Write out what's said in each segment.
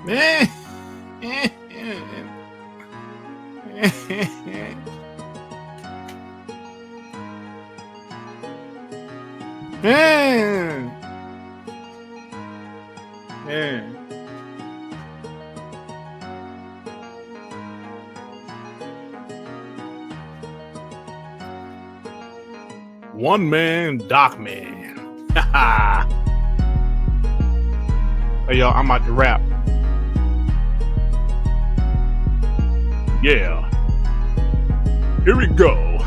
One man, Doc Man. Hey, y'all, I'm about to rap. Yeah. Here we go.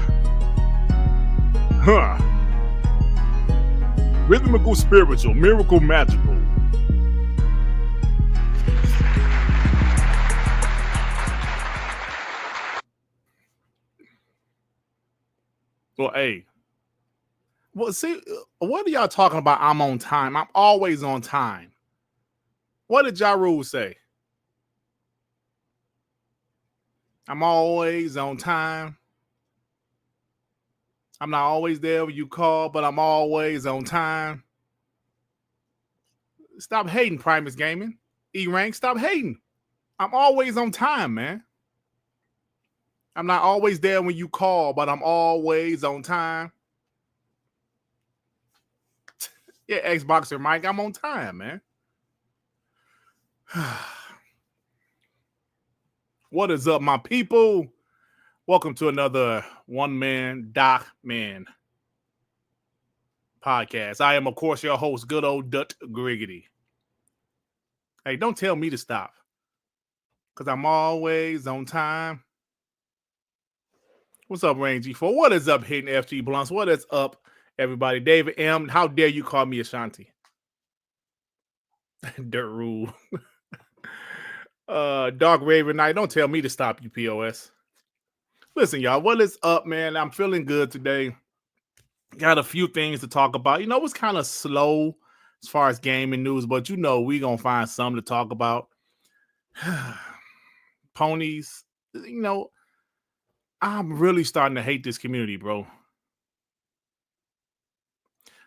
Huh. Rhythmical, spiritual, miracle, magical. Well, hey. Well, see, what are y'all talking about? I'm on time. I'm always on time. What did Ja Rule say? I'm always on time. I'm not always there when you call, but I'm always on time. Stop hating, Primus Gaming. E-Rank, stop hating. I'm always on time, man. I'm not always there when you call, but I'm always on time. Yeah, Xboxer Mike, I'm on time, man. What is up, my people? Welcome to another One Man, Doc Man podcast. I am, of course, your host, good old Dirt Griggity. Hey, don't tell me to stop, because I'm always on time. What's up, Rain G4? What is up, Hidden FG Blunts? What is up, everybody? David M., how dare you call me Ashanti? Dirt Rule. Dark Raven Knight, don't tell me to stop, you POS. Listen, y'all, what is up, man? I'm feeling good today. Got a few things to talk about. You know, it's kind of slow as far as gaming news, but you know we're going to find something to talk about. Ponies, you know, I'm really starting to hate this community, bro.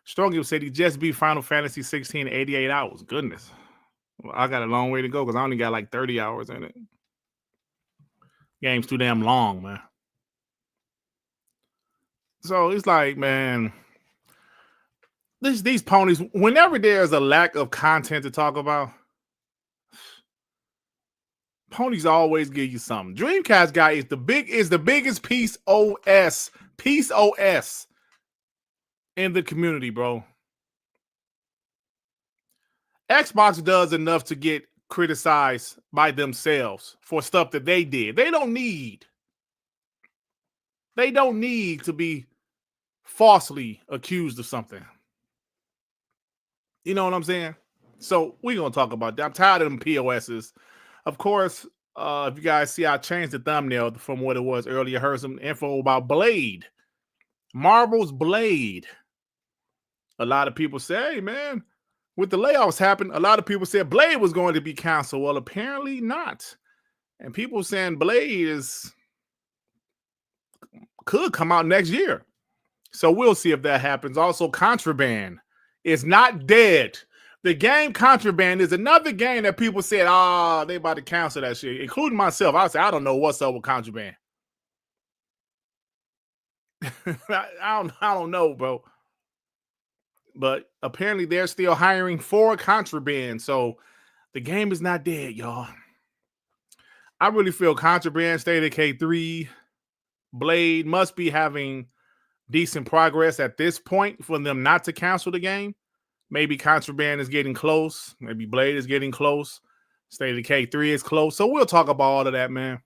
Strong said he just beat Final Fantasy 16 in 88 hours. Goodness. Well, I got a long way to go because I only got like 30 hours in it. Game's too damn long, man. So it's like, man, these ponies, whenever there's a lack of content to talk about, ponies always give you something. Dreamcast Guy is the biggest piece OS in the community, bro. Xbox does enough to get criticized by themselves for stuff that they did. They don't need to be falsely accused of something. You know what I'm saying? So we're going to talk about that. I'm tired of them POSs. Of course, if you guys see, I changed the thumbnail from what it was earlier. Heard some info about Blade. Marvel's Blade. A lot of people say, hey, man, with the layoffs happen, a lot of people said Blade was going to be canceled. Well, apparently not. And people saying Blade could come out next year. So we'll see if that happens. Also, Contraband is not dead. The game Contraband is another game that people said, they about to cancel that shit, including myself. I said, I don't know what's up with Contraband. I don't know, bro. But apparently they're still hiring for Contraband. So the game is not dead, y'all. I really feel Contraband, State of K3, Blade must be having decent progress at this point for them not to cancel the game. Maybe Contraband is getting close. Maybe Blade is getting close. State of K3 is close. So we'll talk about all of that, man.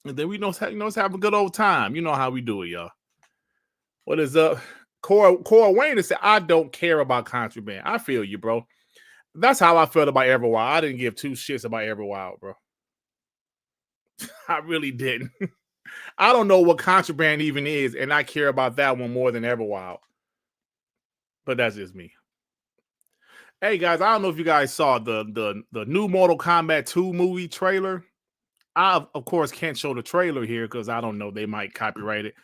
And then we know let's have a good old time. You know how we do it, y'all. What is up? Cora Wayne said, I don't care about Contraband. I feel you, bro. That's how I felt about Everwild. I didn't give two shits about Everwild, bro. I really didn't. I don't know what Contraband even is, and I care about that one more than Everwild. But that's just me. Hey, guys, I don't know if you guys saw the new Mortal Kombat 2 movie trailer. I, of course, can't show the trailer here because I don't know. They might copyright it.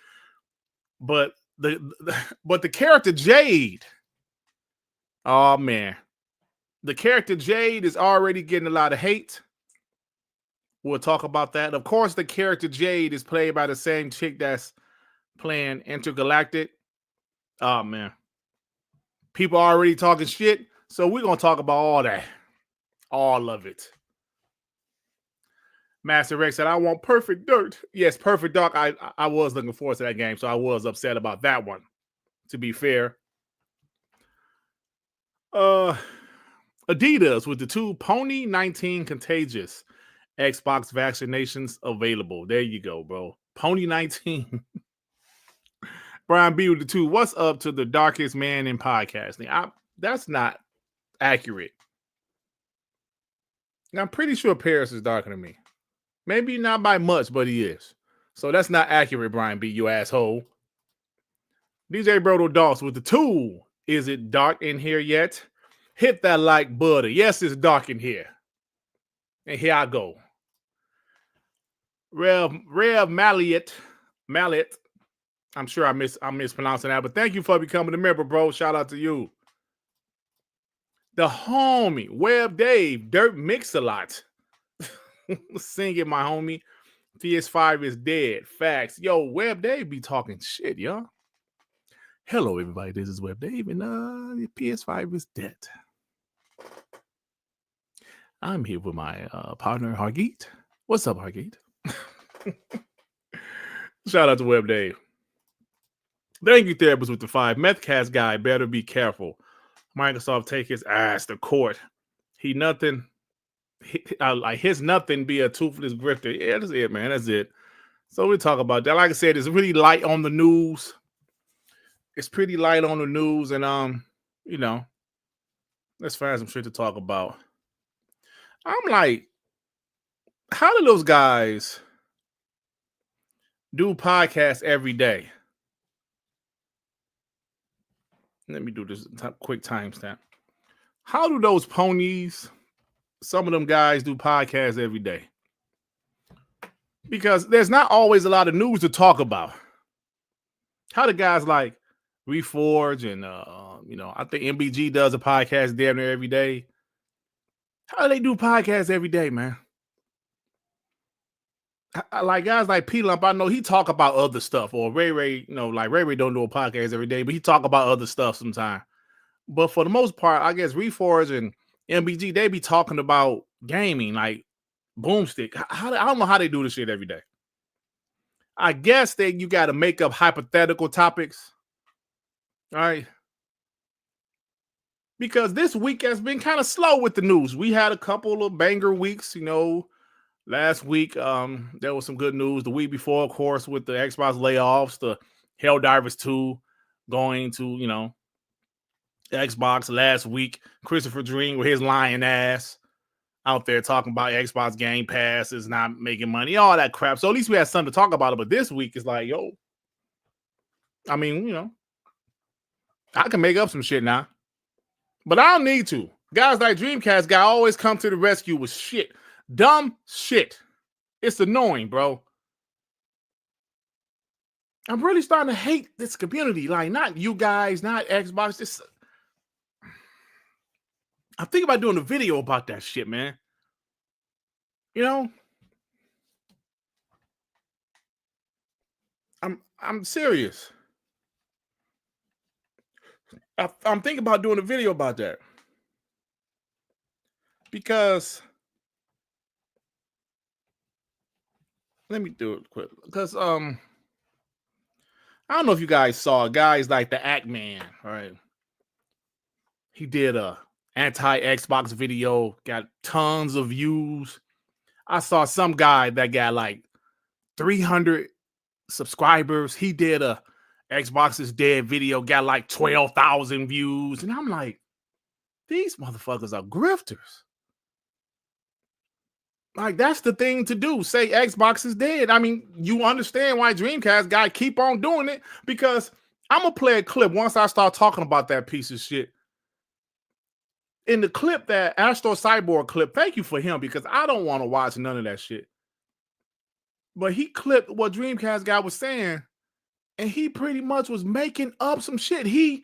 But the character Jade, oh, man. The character Jade is already getting a lot of hate. We'll talk about that. Of course, the character Jade is played by the same chick that's playing Intergalactic. Oh, man. People are already talking shit, so we're going to talk about all that. All of it. Master Rex said, I want Perfect Dirt. Yes, Perfect Dark. I was looking forward to that game, so I was upset about that one, to be fair. Adidas with the 2 Pony 19 Contagious Xbox vaccinations available. There you go, bro. Pony 19. Brian B with the 2. What's up to the darkest man in podcasting? That's not accurate. I'm pretty sure Paris is darker than me. Maybe not by much, but he is. So that's not accurate, Brian B, you asshole. DJ Brodo Doss with the 2. Is it dark in here yet? Hit that like button. Yes, it's dark in here. And here I go. Rev Mallet. I'm sure I'm mispronouncing that, but thank you for becoming a member, bro. Shout out to you. The homie, Web Dave, Dirt Mix-a-Lot. Sing it, my homie. PS5 is dead. Facts. Yo, Web Dave be talking shit, y'all. Hello, everybody. This is Web Dave, and the PS5 is dead. I'm here with my partner, Hargeet. What's up, Hargeet? Shout out to Web Dave. Thank you, Therapist with the 5. Methcast guy, better be careful. Microsoft take his ass to court. His nothing be a toothless grifter. Yeah, that's it, man. That's it. So we talk about that. Like I said, it's really light on the news. It's pretty light on the news, and let's find some shit to talk about. I'm like, how do those guys do podcasts every day? Let me do this quick timestamp. How do those ponies, some of them guys, do podcasts every day? Because there's not always a lot of news to talk about. How do guys like Reforge and I think MBG does a podcast damn near every day. How do they do podcasts every day, man? Like guys like P Lump, I know he talk about other stuff, or Ray, like Ray don't do a podcast every day, but he talk about other stuff sometimes. But for the most part, I guess Reforge and MBG, they be talking about gaming, like Boomstick. I don't know how they do this shit every day. I guess that you got to make up hypothetical topics, all right? Because this week has been kind of slow with the news. We had a couple of banger weeks, Last week, there was some good news. The week before, of course, with the Xbox layoffs, the Helldivers 2 going to, Xbox last week. Christopher Dream with his lying ass out there talking about Xbox Game Pass is not making money, all that crap. So at least we had something to talk about it. But this week is like, I can make up some shit now. But I don't need to. Guys like Dreamcast Guy always come to the rescue with shit. Dumb shit. It's annoying, bro. I'm really starting to hate this community. Like, not you guys, not Xbox. I'm thinking about doing a video about that shit, man. I'm serious. I'm thinking about doing a video about that. Because let me do it quick. Because I don't know if you guys saw guys like the Act Man, all right? He did a anti-Xbox video, got tons of views. I saw some guy that got like 300 subscribers. He did a Xbox is dead video, got like 12,000 views. And I'm like, these motherfuckers are grifters. Like, that's the thing to do. Say Xbox is dead. I mean, you understand why Dreamcast Guy keep on doing it, because I'm going to play a clip once I start talking about that piece of shit. In the clip, that Astro Cyborg clip, thank you for him, because I don't want to watch none of that shit. But he clipped what Dreamcast Guy was saying, and he pretty much was making up some shit. He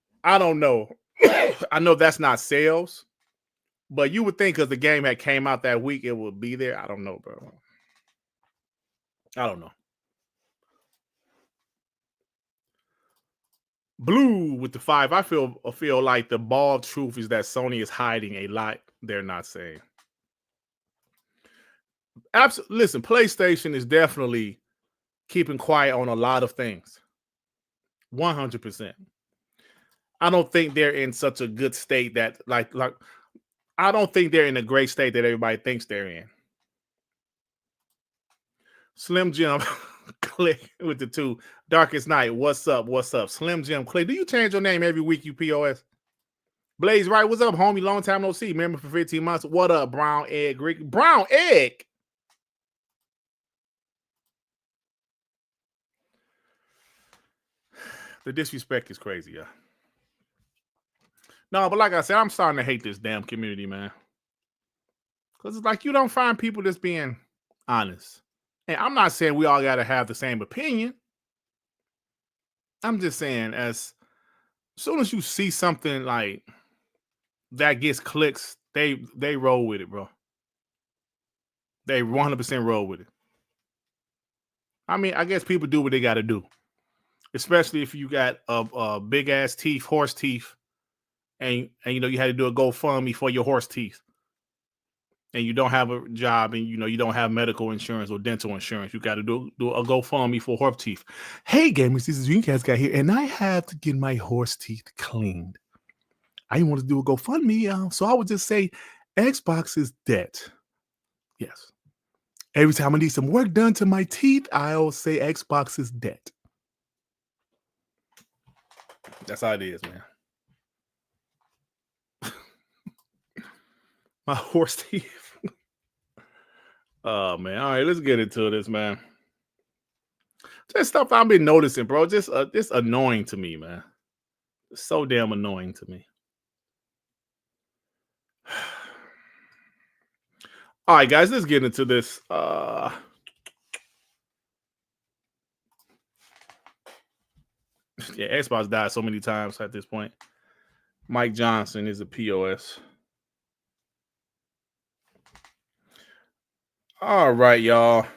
I don't know. I know that's not sales, but you would think because the game had came out that week, it would be there. I don't know, bro. I don't know. Blue with the 5. I feel like the bald truth is that Sony is hiding a lot they're not saying. Absolutely. Listen, PlayStation is definitely keeping quiet on a lot of things. 100%. I don't think they're in such a good state that like I don't think they're in a great state that everybody thinks they're in. Slim Jim click with the 2. Darkest Night. What's up? What's up? Slim Jim click. Do you change your name every week, you POS? Blaze right. What's up, homie? Long time no see. Remember for 15 months. What up, Brown Egg Greek? Brown Egg. The disrespect is crazy, yeah. No, but like I said, I'm starting to hate this damn community, man. Because it's like you don't find people just being honest. And I'm not saying we all got to have the same opinion. I'm just saying as soon as you see something like that gets clicks, they roll with it, bro. They 100% roll with it. I mean, I guess people do what they got to do. Especially if you got a big ass teeth, horse teeth, and you know you had to do a GoFundMe for your horse teeth, and you don't have a job, and you know you don't have medical insurance or dental insurance, you got to do a GoFundMe for horse teeth. Hey gamers, this is Dreamcast Guy here, and I have to get my horse teeth cleaned. I didn't want to do a GoFundMe, so I would just say Xbox is dead. Yes. Every time I need some work done to my teeth, I'll say Xbox is dead. That's how it is, man. My horse teeth. Oh man. All right, let's get into this, man. Just stuff I've been noticing, bro. Just annoying to me, man. It's so damn annoying to me. All right, guys, let's get into this. Yeah, Xbox died so many times at this point. Mike Johnson is a POS. All right, y'all.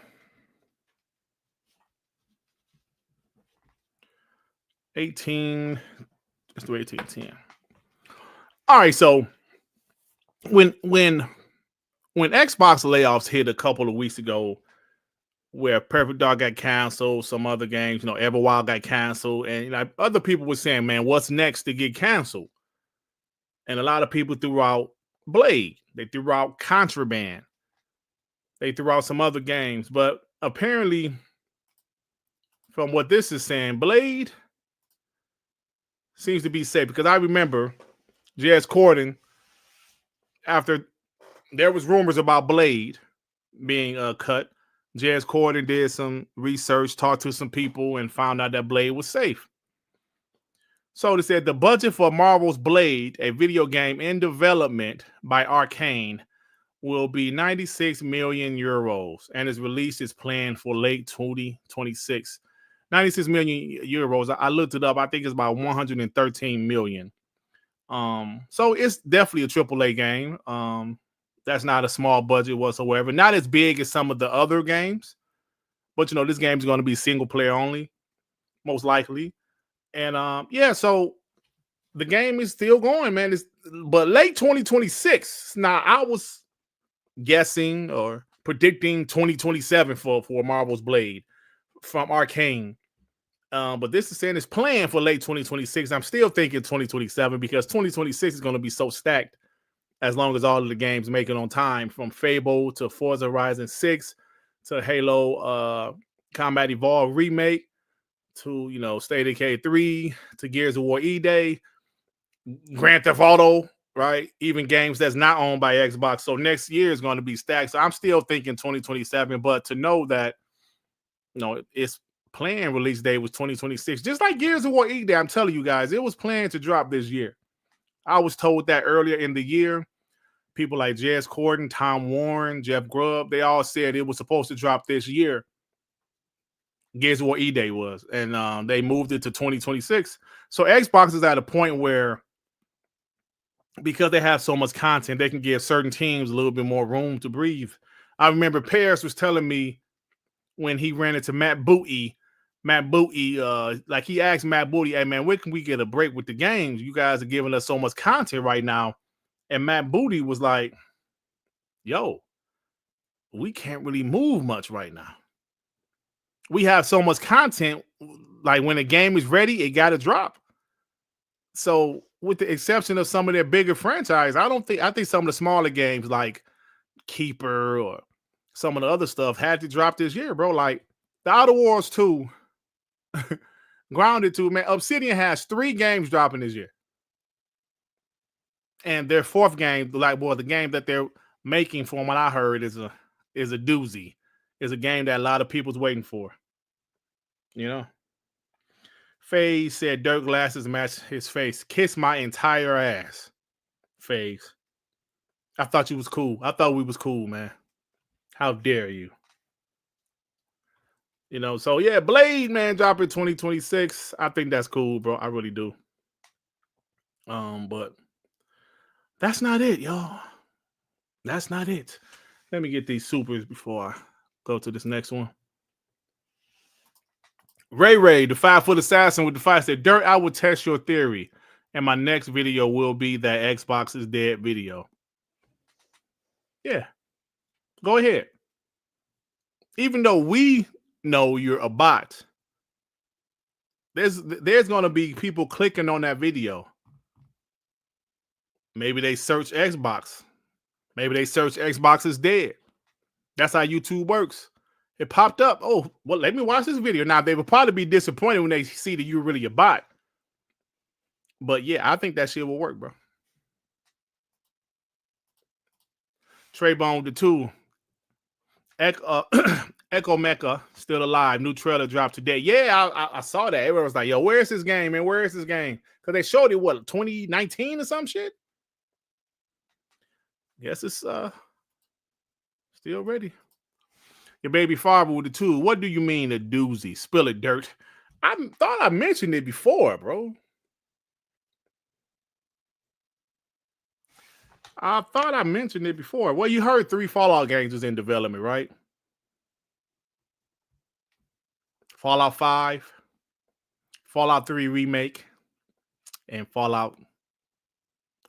Let's do 1810. All right, so when Xbox layoffs hit a couple of weeks ago, where Perfect Dark got canceled, some other games, you know, Everwild got canceled, and other people were saying, man, what's next to get canceled? And a lot of people threw out Blade. They threw out Contraband. They threw out some other games. But apparently, from what this is saying, Blade seems to be safe. Because I remember Jez Corden, after there was rumors about Blade being cut, Jez Corden did some research, talked to some people, and found out that Blade was safe. So they said the budget for Marvel's Blade, a video game in development by Arcane, will be 96 million euros, and its release is planned for late 2026. 96 million euros. I looked it up. I think it's about 113 million. So it's definitely a AAA game. That's not a small budget whatsoever. Not as big as some of the other games, but you know this game is going to be single player only, most likely. And yeah, so the game is still going, man. But late 2026. Now I was guessing or predicting 2027 for Marvel's Blade from Arcane. But this is saying it's planned for late 2026. I'm still thinking 2027 because 2026 is going to be so stacked as long as all of the games make it on time, from Fable to Forza Horizon 6 to Halo Combat Evolved Remake to, you know, State of Decay 3 to Gears of War E-Day, Grand Theft Auto, right? Even games that's not owned by Xbox. So next year is going to be stacked. So I'm still thinking 2027, but to know that, you know, it's planned release date was 2026, just like Gears of War E-Day. I'm telling you guys, it was planned to drop this year. I was told that earlier in the year. People like Jez Corden, Tom Warren, Jeff Grubb, they all said it was supposed to drop this year. Gears of War E-Day was, and they moved it to 2026. So Xbox is at a point where, because they have so much content, they can give certain teams a little bit more room to breathe. I remember Paris was telling me when he ran into Matt Booty, like he asked Matt Booty, "Hey man, when can we get a break with the games? You guys are giving us so much content right now." And Matt Booty was like, "Yo, we can't really move much right now. We have so much content. Like when a game is ready, it got to drop." So, with the exception of some of their bigger franchise, I think some of the smaller games like Keeper or some of the other stuff had to drop this year, bro. Like the Outer Worlds 2, Grounded 2, man. Obsidian has 3 games dropping this year. And their 4th game, the game that they're making, from what I heard, is a doozy. Is a game that a lot of people's waiting for. You know? FaZe said Dirt glasses match his face. Kiss my entire ass. FaZe. I thought you was cool. I thought we was cool, man. How dare you? You know, so yeah, Blade, man, dropping 2026. I think that's cool, bro. I really do. But that's not it, y'all. That's not it. Let me get these supers before I go to this next one. Ray, the 5-foot assassin with the 5 said, Dirt, I will test your theory. And my next video will be that Xbox is dead video. Yeah. Go ahead. Even though we know you're a bot, there's going to be people clicking on that video. Maybe they search Xbox. Maybe they search Xbox is dead. That's how YouTube works. It popped up. Oh, well, let me watch this video. Now, they will probably be disappointed when they see that you're really a bot. But yeah, I think that shit will work, bro. Treybone the 2. Echo Mecca still alive. New trailer dropped today. Yeah, I saw that. Everyone was like, yo, where's this game, man? Where is this game? Because they showed it, what, 2019 or some shit? Guess it's still ready. Your baby father with the 2. What do you mean a doozy? Spill it, Dirt. I thought I mentioned it before, bro. I thought I mentioned it before. Well, you heard 3 Fallout games was in development, right? Fallout 5, Fallout 3 Remake, and Fallout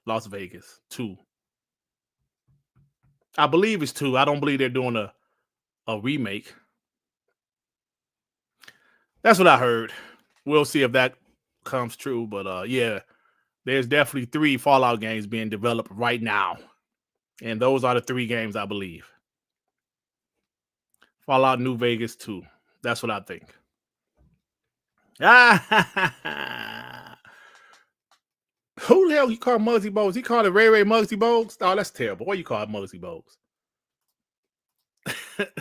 Las Vegas 2. I believe it's 2. I don't believe they're doing a remake. That's what I heard. We'll see if that comes true. But yeah, there's definitely 3 Fallout games being developed right now. And those are the 3 games, I believe. Fallout New Vegas 2. That's what I think. Who the hell you call Muggsy Bogues? He called it Ray Muggsy Bogues? Oh, that's terrible. What you call it Muggsy Bogues?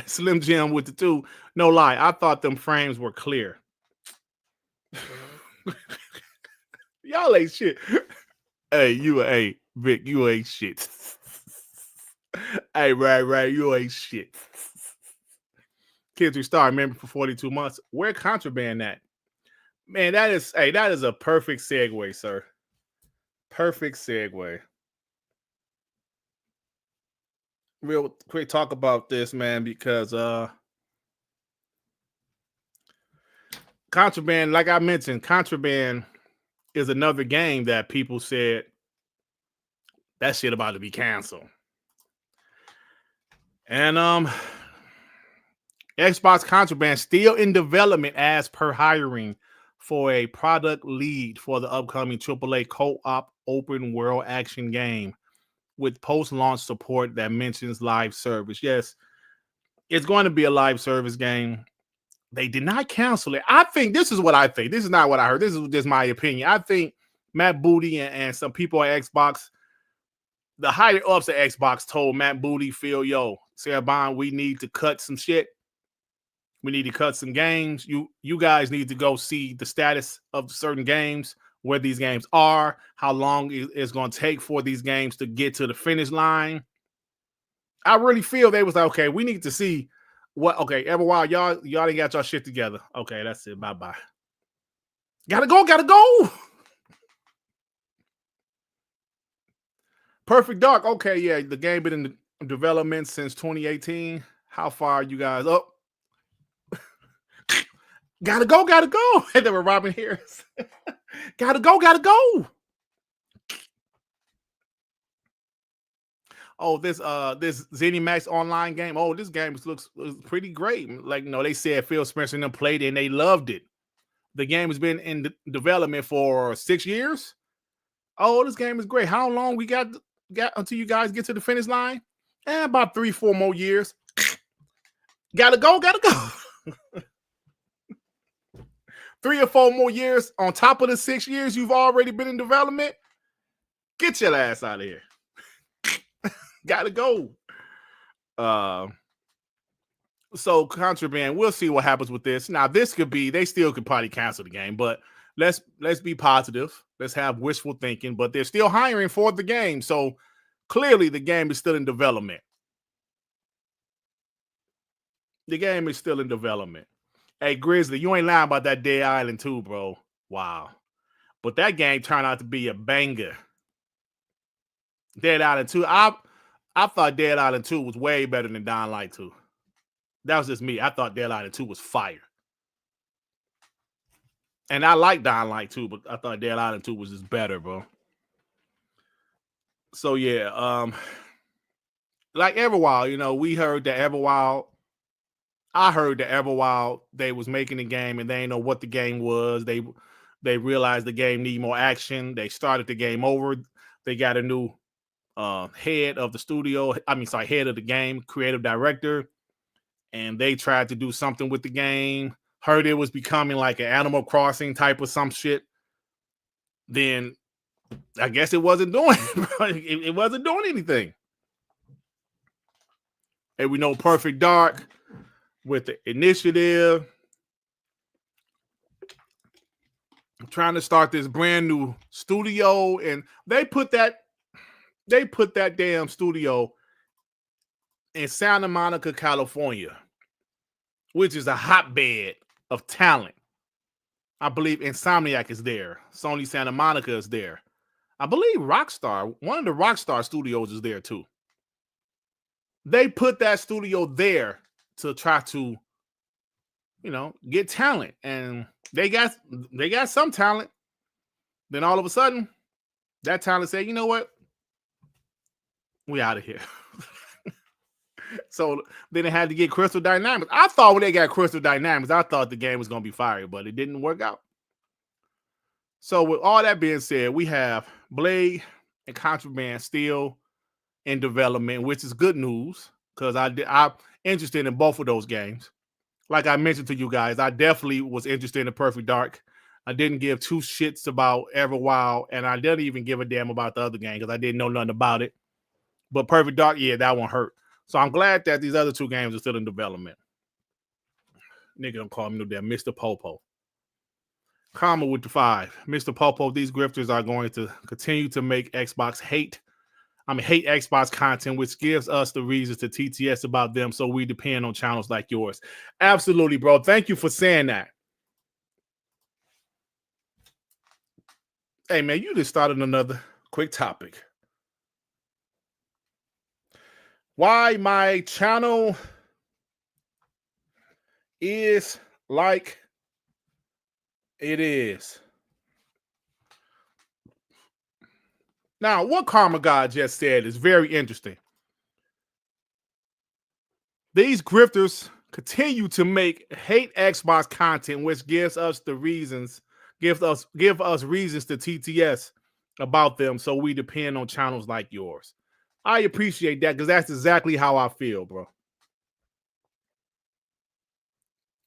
Slim Jim with the 2. No lie, I thought them frames were clear. Y'all ain't shit. Hey, Vic, you ain't shit. Hey, right, you ain't shit. Kids Star, remember for 42 months. Where Contraband at? Man, that is a perfect segue, sir. Perfect segue. Real quick talk about this, man, because Contraband, like I mentioned, Contraband is another game that people said that shit about to be canceled. And Xbox Contraband still in development as per hiring for a product lead for the upcoming AAA co-op open world action game with post-launch support that mentions live service. Yes, it's going to be a live service game. They did not cancel it. I think this is what I think. This is not what I heard. This is just my opinion. I think Matt Booty and some people at Xbox, the higher ups at Xbox told Matt Booty, Phil, yo, Sarah Bond, we need to cut some shit. We need to cut some games. You guys need to go see the status of certain games, where these games are, how long it's going to take for these games to get to the finish line. I really feel they was like, okay, we need to see What? Okay, Everwild, y'all ain't got y'all shit together. Okay, that's it. Bye bye. Gotta go. Gotta go. Perfect Dark. Okay, yeah, the game been in development since 2018. How far are you guys up? Gotta go. Gotta go. And they were Robin Harris. Gotta go. Gotta go. Oh, this ZeniMax online game. Oh, this game looks pretty great. Like, they said Phil Spencer and them played it and they loved it. The game has been in development for 6 years. Oh, this game is great. How long we got until you guys get to the finish line? About 3-4 more years. Gotta go. 3 or 4 more years on top of the 6 years you've already been in development. Get your ass out of here. Gotta go. So Contraband, we'll see what happens with this. Now, they still could probably cancel the game, but let's be positive. Let's have wishful thinking, but they're still hiring for the game. So clearly the game is still in development. The game is still in development. Hey, Grizzly, you ain't lying about that Dead Island 2, bro. Wow. But that game turned out to be a banger. Dead Island 2. I thought Dead Island 2 was way better than Dying Light 2. That was just me. I thought Dead Island 2 was fire. And I like Dying Light 2, but I thought Dead Island 2 was just better, bro. So yeah, like Everwild, we heard that Everwild. I heard that Everwild, they was making the game and they didn't know what the game was. They realized the game need more action. They started the game over. They got a new head of the studio. Head of the game, creative director. And they tried to do something with the game. Heard it was becoming like an Animal Crossing type of some shit. Then I guess it wasn't doing it wasn't doing anything. And we know Perfect Dark with the initiative trying to start this brand new studio, and they put that damn studio in Santa Monica, California, which is a hotbed of talent. I believe Insomniac is there. Sony Santa Monica is there. I believe Rockstar, one of the Rockstar studios is there too. They put that studio there to try to, get talent. And they got some talent. Then all of a sudden, that talent said, you know what? We out of here. So then they had to get Crystal Dynamics. I thought when they got Crystal Dynamics, I thought the game was going to be fire, but it didn't work out. So with all that being said, we have Blade and Contraband still in development, which is good news because I'm interested in both of those games. Like I mentioned to you guys, I definitely was interested in Perfect Dark. I didn't give 2 shits about Everwild, and I didn't even give a damn about the other game because I didn't know nothing about it. But Perfect Dark, yeah, that one hurt. So I'm glad that these other 2 games are still in development. Nigga don't call me no damn Mr. Popo. Karma with the 5. Mr. Popo, these grifters are going to continue to make Xbox hate Xbox content, which gives us the reasons to TTS about them, so we depend on channels like yours. Absolutely, bro. Thank you for saying that. Hey, man, you just started another quick topic. Why my channel is like it is. Now, what Karma God just said is very interesting. These grifters continue to make hate Xbox content, which gives us the reasons, give us reasons to TTS about them, so we depend on channels like yours. I appreciate that because that's exactly how I feel, bro.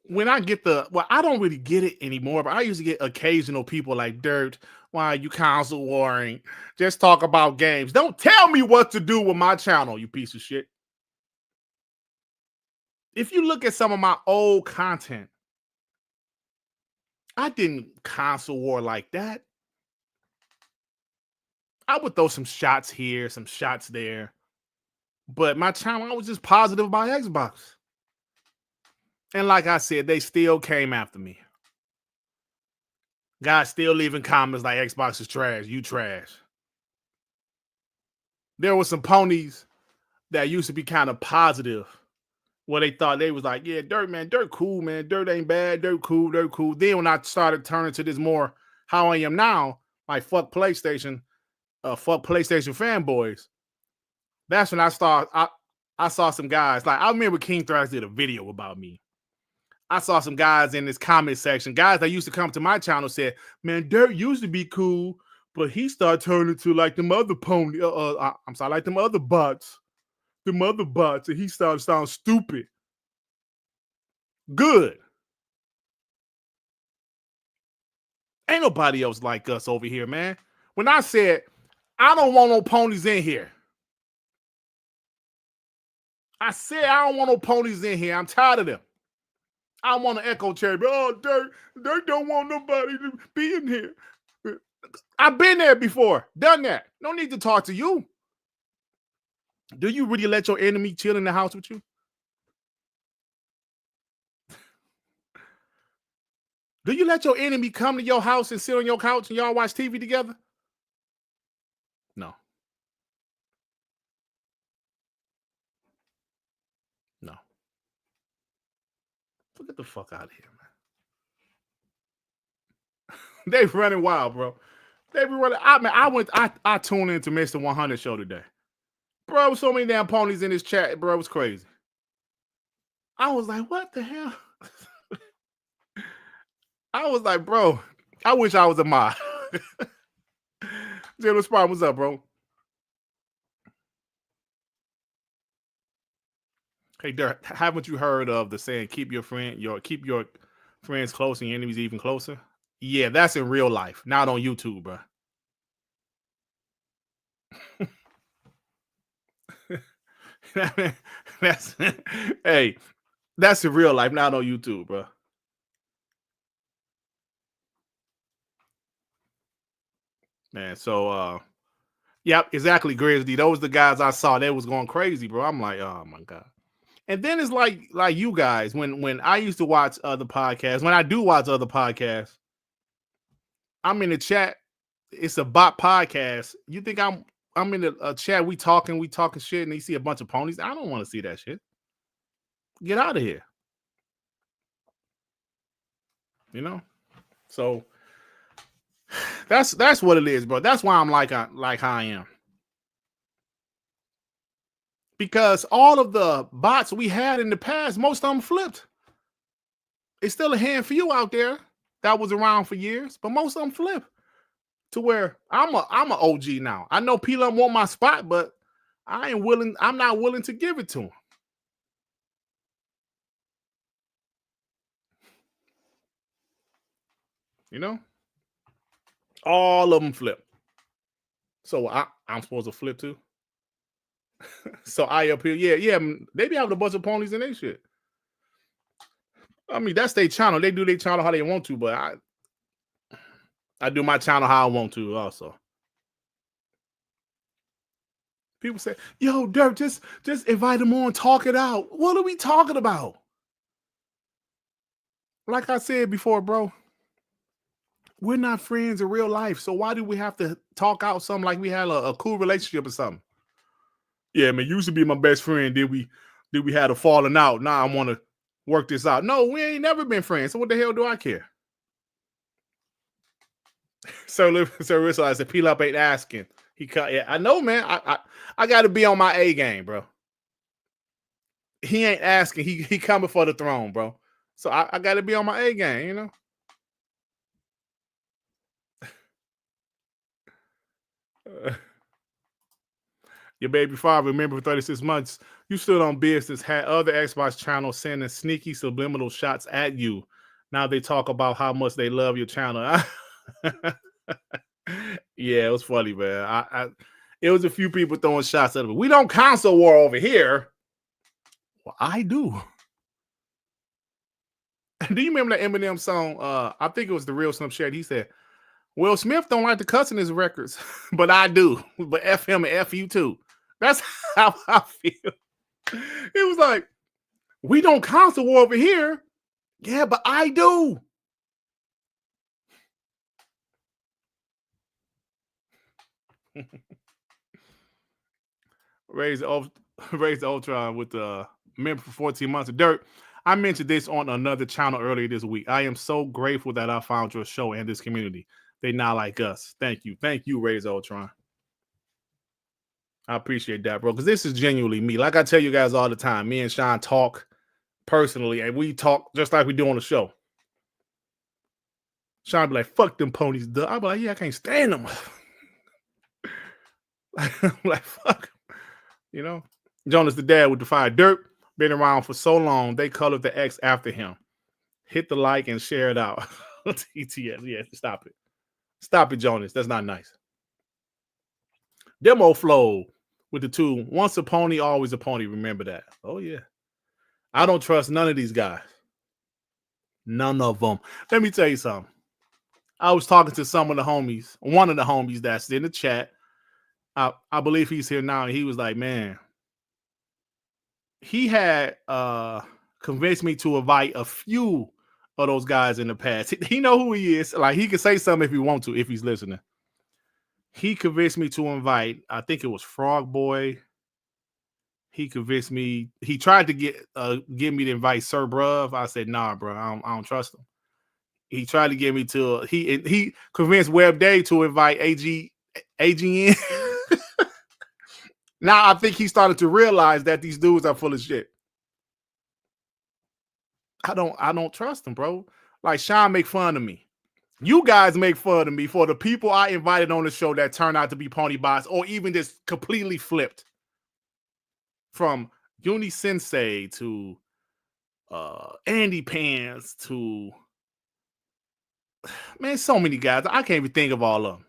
When I get I don't really get it anymore, but I used to get occasional people like Dirt. Why you console warring? Just talk about games. Don't tell me what to do with my channel, you piece of shit. If you look at some of my old content, I didn't console war like that. I would throw some shots here, some shots there. But my channel, I was just positive about Xbox. And like I said, they still came after me. Guys still leaving comments like Xbox is trash. You trash. There were some ponies that used to be kind of positive where they thought they was like, yeah, Dirt, man, Dirt cool, man. Dirt ain't bad. Dirt cool, Dirt cool. Then when I started turning to this more how I am now, like fuck PlayStation fanboys, that's when I saw some guys. Like I remember King Thrash did a video about me. I saw some guys in this comment section, guys that used to come to my channel said, man, Dirt used to be cool, but he started turning to like them other pony. I'm sorry, like them other bots. Them other bots, and he started sounding stupid. Good. Ain't nobody else like us over here, man. When I said, I don't want no ponies in here. I said, I don't want no ponies in here. I'm tired of them. I want to echo chamber. Oh, Dirt don't want nobody to be in here. I've been there before, done that. No need to talk to you. Do you really let your enemy chill in the house with you? Do you let your enemy come to your house and sit on your couch and y'all watch TV together? No. No. Get the fuck out of here, man. They running wild, bro. They be running. I tuned into Mr. 100 show today. Bro, so many damn ponies in this chat, bro. It was crazy. I was like, what the hell? I was like, bro, I wish I was a mod. Zero Spot, what's up, bro? Hey, Dirk, haven't you heard of the saying, keep your friends close and your enemies even closer? Yeah, that's in real life, not on YouTube, bro. Hey, that's in real life, not on YouTube, bro. Man, so yep, exactly, Grizzly. Those the guys I saw. They was going crazy, bro. I'm like, oh my god. And then it's like you guys, when I used to watch other podcasts, when I do watch other podcasts, I'm in the chat. It's a bot podcast. You think I'm in a chat, we talking shit, and you see a bunch of ponies. I don't want to see that shit. Get out of here. You know? So that's what it is, bro. That's why I'm like how I am. Because all of the bots we had in the past, most of them flipped. It's still a handful out there that was around for years, but most of them flipped to where I'm a OG now. I know people want my spot, but I'm not willing to give it to them. You know? All of them flip. So I'm supposed to flip too. So I up here, yeah, they be having a bunch of ponies in their shit. I mean, that's their channel. They do their channel how they want to, but I do my channel how I want to also. People say, yo, Dirt, just invite them on, talk it out. What are we talking about? Like I said before, bro, we're not friends in real life. So why do we have to talk out something like we had a cool relationship or something? Yeah, man, used to be my best friend. Did we had a falling out? Now I want to work this out. No, we ain't never been friends. So what the hell do I care? So Rich, I said, P-Lop ain't asking. He cut. Yeah, I know, man. I got to be on my A game, bro. He ain't asking. He coming for the throne, bro. So I got to be on my A game, you know. Your baby father, remember for 36 months, you stood on business, had other Xbox channels sending sneaky subliminal shots at you. Now they talk about how much they love your channel. Yeah, it was funny, man. It was a few people throwing shots at me. We don't console war over here. Well, I do. Do you remember that Eminem song? I think it was the Real Slim Shady. He said, Will Smith don't like to cuss in his records, but I do. But F him and F you too. That's how I feel. It was like, We don't console war over here. Yeah, but I do. Raise raise the Ultron with the member for 14 months of Dirt. I mentioned this on another channel earlier this week. I am so grateful that I found your show and this community. They not like us. Thank you. Thank you, Raise Ultron. I appreciate that, bro. Because this is genuinely me. Like I tell you guys all the time, me and Sean talk personally, and we talk just like we do on the show. Sean be like, fuck them ponies, duh. I be like, yeah, I can't stand them. I'm like, fuck. You know? Jonas the dad with the fire. Dirt been around for so long, they colored the X after him. Hit the like and share it out. ETS, yeah, stop it. Stop it, Jonas. That's not nice. Demo flow with the two. Once a pony, always a pony. Remember that. Oh, yeah. I don't trust none of these guys. None of them. Let me tell you something. I was talking to some of the homies, one of the homies that's in the chat. I believe he's here now, and he was like, man, he had convinced me to invite a few of those guys in the past. He know who he is. Like, he can say something if he wants to, if he's listening. He convinced me to invite, I think it was Frog Boy. He convinced me. He tried to get me to invite Sir Bruv. I said, nah, bro, I don't trust him. He tried to get me to, he convinced Web Day to invite AGN. Now I think he started to realize that these dudes are full of shit. I don't trust them, bro. Like, Sean make fun of me. You guys make fun of me for the people I invited on the show that turned out to be pony bots, or even just completely flipped. From Uni Sensei to Andy Pants to, man, so many guys. I can't even think of all of them.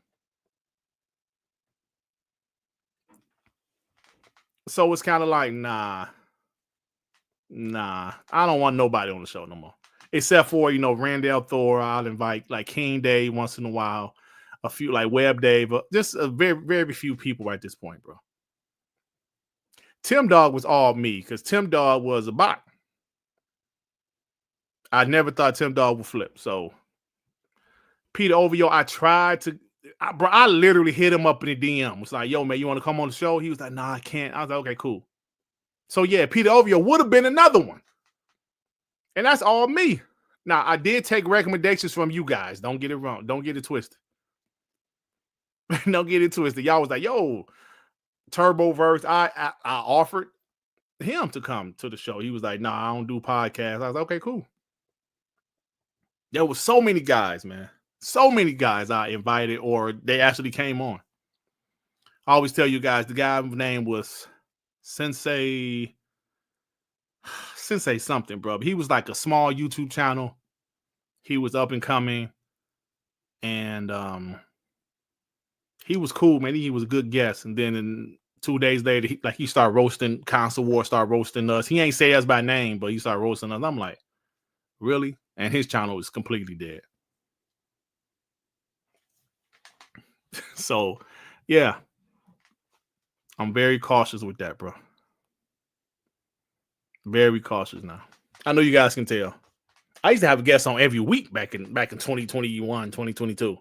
So it's kind of like, nah, I don't want nobody on the show no more. Except for, Randall Thor. I'll invite like King Day once in a while, a few like Web Day, but just a very, very few people at this point, bro. Tim Dog was all me because Tim Dog was a bot. I never thought Tim Dog would flip. So Peter Ovio, I tried to, I literally hit him up in the DM. Was like, yo, man, you want to come on the show? He was like, nah, I can't. I was like, okay, cool. So yeah, Peter Ovio would have been another one. And that's all me. Now, I did take recommendations from you guys. Don't get it wrong. Don't get it twisted. Don't get it twisted. Y'all was like, yo, Turboverse. I offered him to come to the show. He was like, nah, I don't do podcasts. I was like, okay, cool. There was so many guys, man. So many guys I invited, or they actually came on. I always tell you guys, the guy's name was Sensei something, bro. He was like a small YouTube channel. He was up and coming, and he was cool, man. He was a good guest. And then 2 days later, he started roasting Console War, started roasting us. He ain't say us by name, but he started roasting us. I'm like, really? And his channel is completely dead. So, yeah. I'm very cautious with that, bro. Very cautious now. I know you guys can tell. I used to have guests on every week back in 2021, 2022.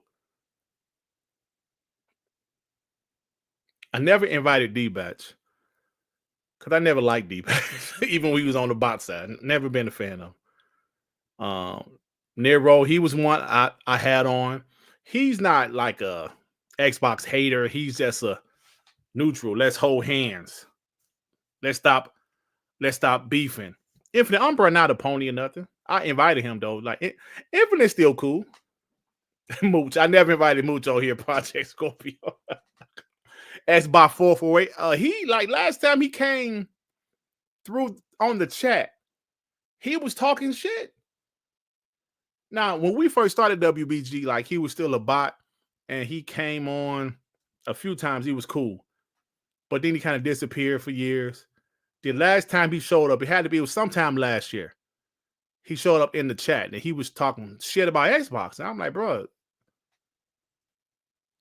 I never invited D-Batch because I never liked D-Batch, even when he was on the bot side. Never been a fan of. Nero, he was one I had on. He's not like a Xbox hater. He's just a neutral. Let's hold hands. Let's stop beefing. Infinite Umbra not a pony or nothing. I invited him though. Like, Infinite's still cool. Mooch. I never invited Mooch on here. Project Scorpio. That's by 448. He, like, last time he came through on the chat, he was talking shit. Now, when we first started WBG, like, he was still a bot, and he came on a few times. He was cool, but then he kind of disappeared for years. The last time he showed up, it was sometime last year. He showed up in the chat, and he was talking shit about Xbox. And I'm like, bro,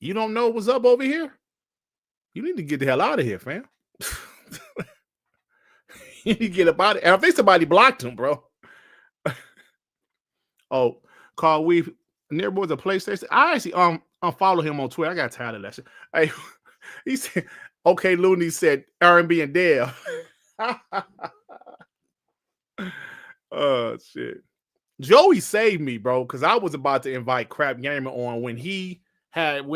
you don't know what's up over here? You need to get the hell out of here, fam. You get about it. And I think somebody blocked him, bro. Oh, Carl Weave. Near was a PlayStation. I actually unfollow him on Twitter. I got tired of that shit. Hey, he said, okay, Looney said R&B and Dale. Oh shit. Joey saved me, bro, because I was about to invite Crap Gamer on when he flipped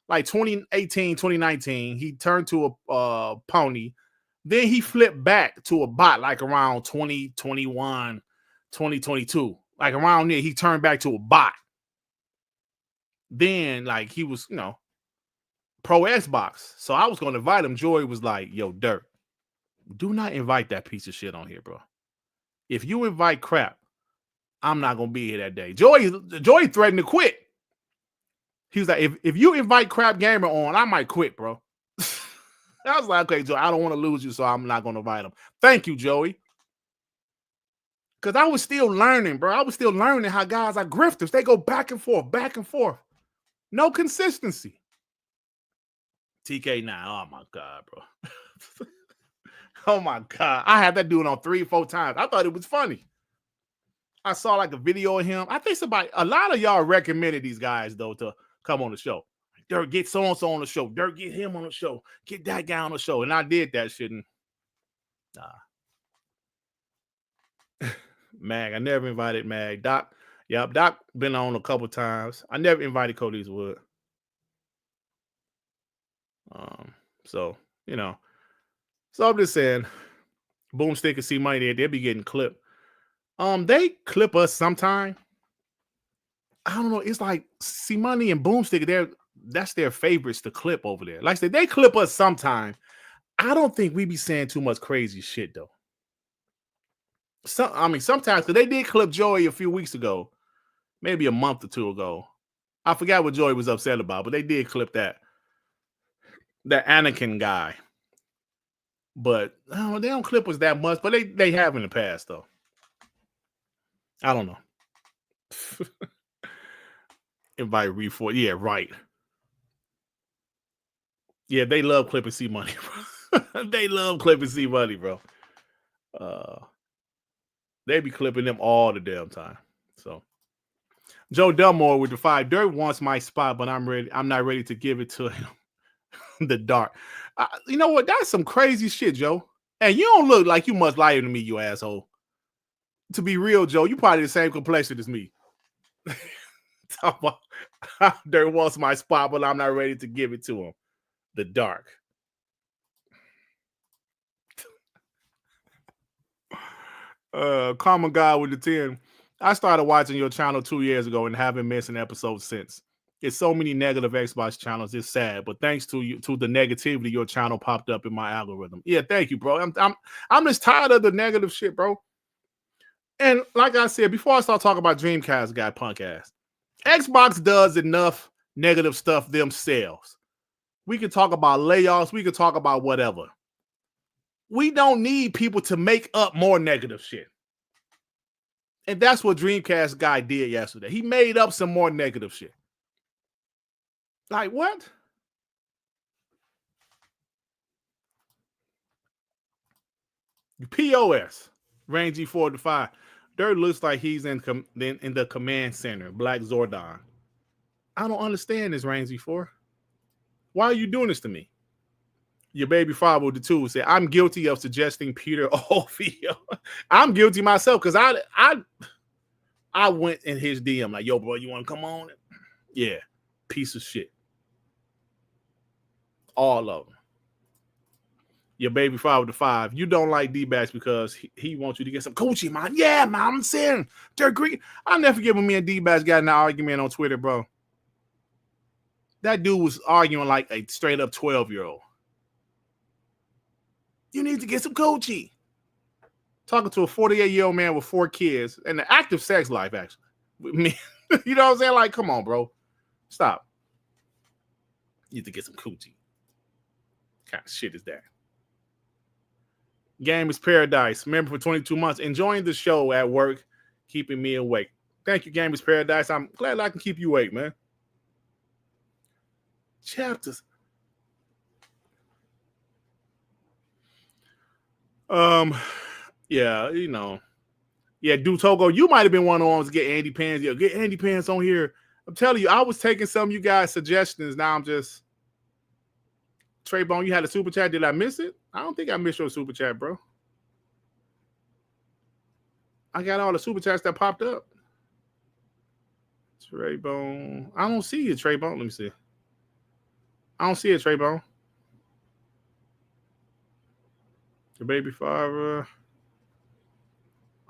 like 2018, 2019. He turned to a pony. Then he flipped back to a bot like around 2021, 2022. Like around there, he turned back to a bot. Then, like, he was, pro Xbox. So I was going to invite him. Joey was like, yo, Dirt, do not invite that piece of shit on here, bro. If you invite Crap, I'm not going to be here that day. Joey threatened to quit. He was like, if you invite Crap Gamer on, I might quit, bro. I was like, okay, Joey, I don't want to lose you, so I'm not going to invite him. Thank you, Joey. Because I was still learning, bro. I was still learning how guys are grifters. They go back and forth, back and forth. No consistency. TK9, oh my God, bro. Oh my God. I had that dude on 3 or 4 times. I thought it was funny. I saw like a video of him. I think a lot of y'all recommended these guys, though, to come on the show. Dirt, get so-and-so on the show. Dirt, get him on the show. Get that guy on the show. And I did that shit. And, Mag, I never invited Mag. Doc, yep, Doc been on a couple times. I never invited Cody Wood. So I'm just saying, Boomstick and C Money, they'll be getting clipped. They clip us sometime. I don't know. It's like C Money and Boomstick, that's their favorites to clip over there. Like I said, they clip us sometime. I don't think we be saying too much crazy shit though. Sometimes, because they did clip Joey a few weeks ago, maybe a month or 2 ago. I forgot what Joey was upset about, but they did clip that Anakin guy. But they don't clip us that much, but they have in the past though. I don't know. Invite Reforce. Yeah, right. Yeah, they love clipping C Money, bro. They love clipping C Money, bro. They be clipping them all the damn time. So Joe Delmore with the 5. Dirt wants my spot, but I'm not ready to give it to him. The dark. You know what? That's some crazy shit, Joe. And you don't look like you much lighter than me, you asshole. To be real, Joe, you probably the same complexion as me. Dirt wants my spot, but I'm not ready to give it to him. The dark. Common guy with the 10. I started watching your channel 2 years ago and haven't missed an episode since. It's so many negative Xbox channels. It's sad, but thanks to the negativity, your channel popped up in my algorithm. Yeah, thank you, bro. I'm just tired of the negative shit, bro. And like I said, before I start talking about Dreamcast Guy punk ass, Xbox does enough negative stuff themselves. We can talk about layoffs. We can talk about whatever. We don't need people to make up more negative shit. And that's what Dreamcast Guy did yesterday. He made up some more negative shit. Like what? POS. Rangy 4 to 5. Dirt looks like he's in the command center. Black Zordon. I don't understand this, Rangy 4. Why are you doing this to me? Your baby father with the 2 said, I'm guilty of suggesting Peter Ovio. I'm guilty myself because I went in his DM like, yo, bro, you want to come on? Yeah, piece of shit. All of them. Your baby father with the 5. You don't like D-backs because he wants you to get some coochie, man. Yeah, man, I'm saying. Dirt Griggity. I'll never forget when me and D-backs got in an argument on Twitter, bro. That dude was arguing like a straight up 12-year-old. You need to get some coochie. Talking to a 48-year-old man with 4 kids and an active sex life, actually. You know what I'm saying? Like, come on, bro. Stop. You need to get some coochie. What kind of shit is that? Game is Paradise. Member for 22 months. Enjoying the show at work, keeping me awake. Thank you, Game is Paradise. I'm glad I can keep you awake, man. Chapters. Yeah, you know. Yeah, Dude Togo, you might have been one of the ones to get Andy Pants. Yeah, get Andy Pants on here. I'm telling you, I was taking some of you guys' suggestions. Now I'm just Trey Bone, you had a super chat. Did I miss it? I don't think I missed your super chat, bro. I got all the super chats that popped up. Trey Bone. I don't see it, Trey Bone. Let me see. I don't see it, Trey Bone. The baby father.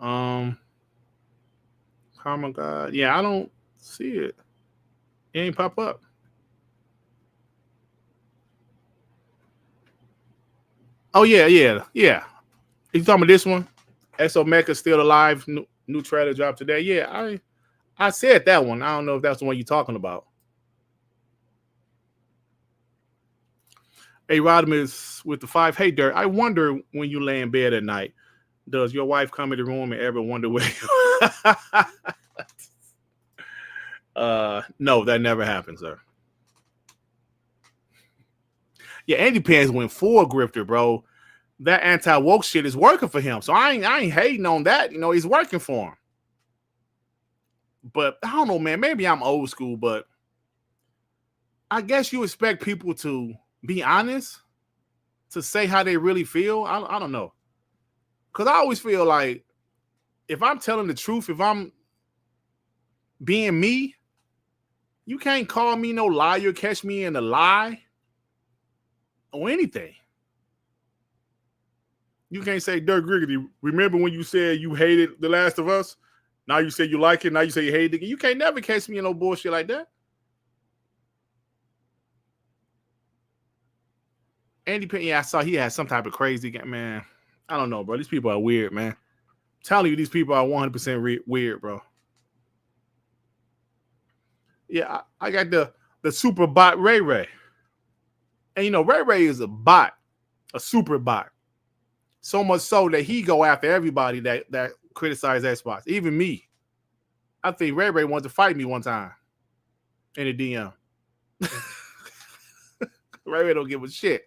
Oh my God. Yeah, I don't see it. It ain't pop up. Oh, yeah. You talking about this one? Exo Mecha still alive. New trailer dropped today. Yeah, I said that one. I don't know if that's the one you're talking about. Hey, Rodimus with the 5. Hey, Dirt, I wonder when you lay in bed at night, does your wife come in the room and ever wonder where no, that never happens, sir. Yeah, Andy Pants went full grifter, bro. That anti-woke shit is working for him. So I ain't hating on that. You know, he's working for him. But I don't know, man. Maybe I'm old school, but I guess you expect people to be honest, to say how they really feel. I don't know. Because I always feel like if I'm telling the truth, if I'm being me, you can't call me no liar, catch me in a lie or anything. You can't say, Dirt Griggity, remember when you said you hated The Last of Us? Now you say you like it. Now you say you hate it. You can't never catch me in no bullshit like that. Andy Penn, yeah, I saw he had some type of crazy game, man. I don't know, bro. These people are weird, man. I'm telling you, these people are 100% weird, bro. Yeah, I got the super bot Ray Ray. And you know, Ray Ray is a bot, a super bot. So much so that he go after everybody that criticize Xbox, even me. I think Ray Ray wanted to fight me one time in the DM. Ray Ray don't give a shit.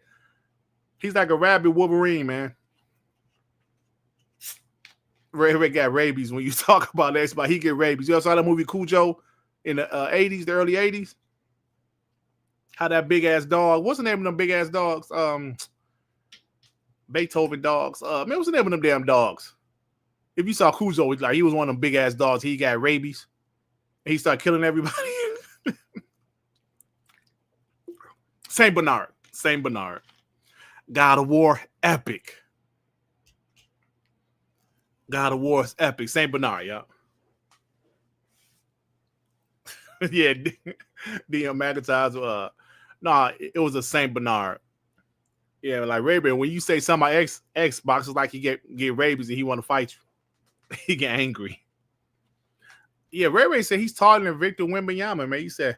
He's like a rabid Wolverine, man. Ray Ray got rabies. When you talk about Xbox, he get rabies. You ever saw that movie Cujo in the 80s, the early 80s? How that big ass dog, what's the name of them big ass dogs? Beethoven dogs. Man, what's the name of them damn dogs? If you saw Cujo, it's like he was one of them big ass dogs. He got rabies. And he started killing everybody. Saint Bernard. God of War, epic. God of War is epic. Saint Bernard, yeah. Yeah, DM McIntyre. Nah, it was a Saint Bernard. Yeah, like Ray Ray, when you say somebody Xbox is like he get rabies and he want to fight you, he get angry. Yeah, Ray Ray said he's taller than Victor Wembanyama, man. He said,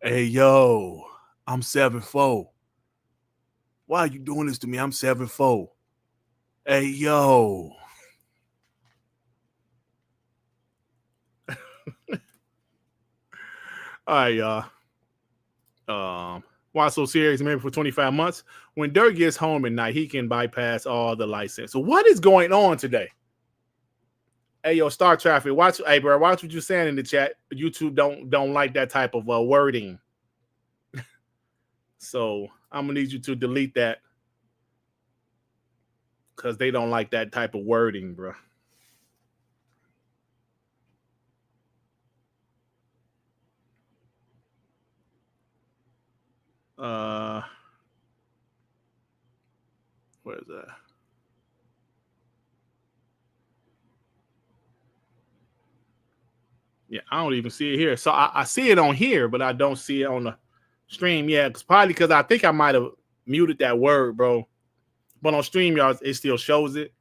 "Hey, yo, I'm 7'4". Why are you doing this to me? I'm 7'4". Hey, yo. All right, y'all. Why so serious? Maybe for 25 months. When Dirt gets home at night, he can bypass all the license. So what is going on today? Hey, yo, Star Traffic. Watch, hey, bro. Watch what you're saying in the chat. YouTube don't like that type of wording. So I'm gonna need you to delete that because they don't like that type of wording, bro. Where is that? Yeah, I don't even see it here. So I see it on here, but I don't see it on the stream. Yeah, probably because I think I might have muted that word, bro. But on stream, y'all, it still shows it.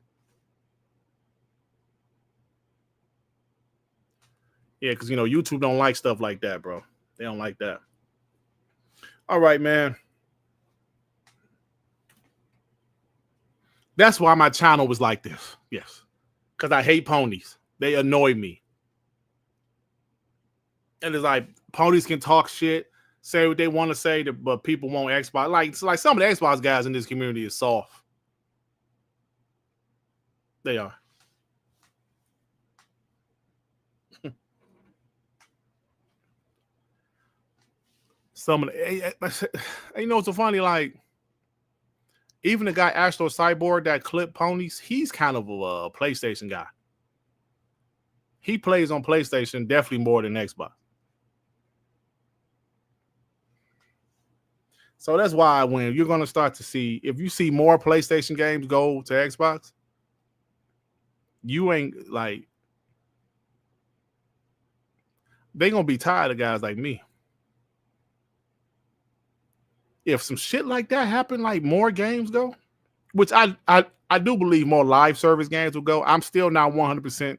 Yeah, because you know YouTube don't like stuff like that, bro. They don't like that. All right, man. That's why my channel was like this. Yes, because I hate ponies. They annoy me. And it's like ponies can talk shit, say what they want to say, but people won't Xbox. Like some of the Xbox guys in this community is soft. They are. Some of the, you know, it's so funny. Like even the guy Astro Cyborg that clip ponies, he's kind of a PlayStation guy. He plays on PlayStation definitely more than Xbox. So that's why when you're going to start to see, if you see more PlayStation games go to Xbox, you ain't like, they going to be tired of guys like me. If some shit like that happen, like more games go, which I do believe more live service games will go. I'm still not 100%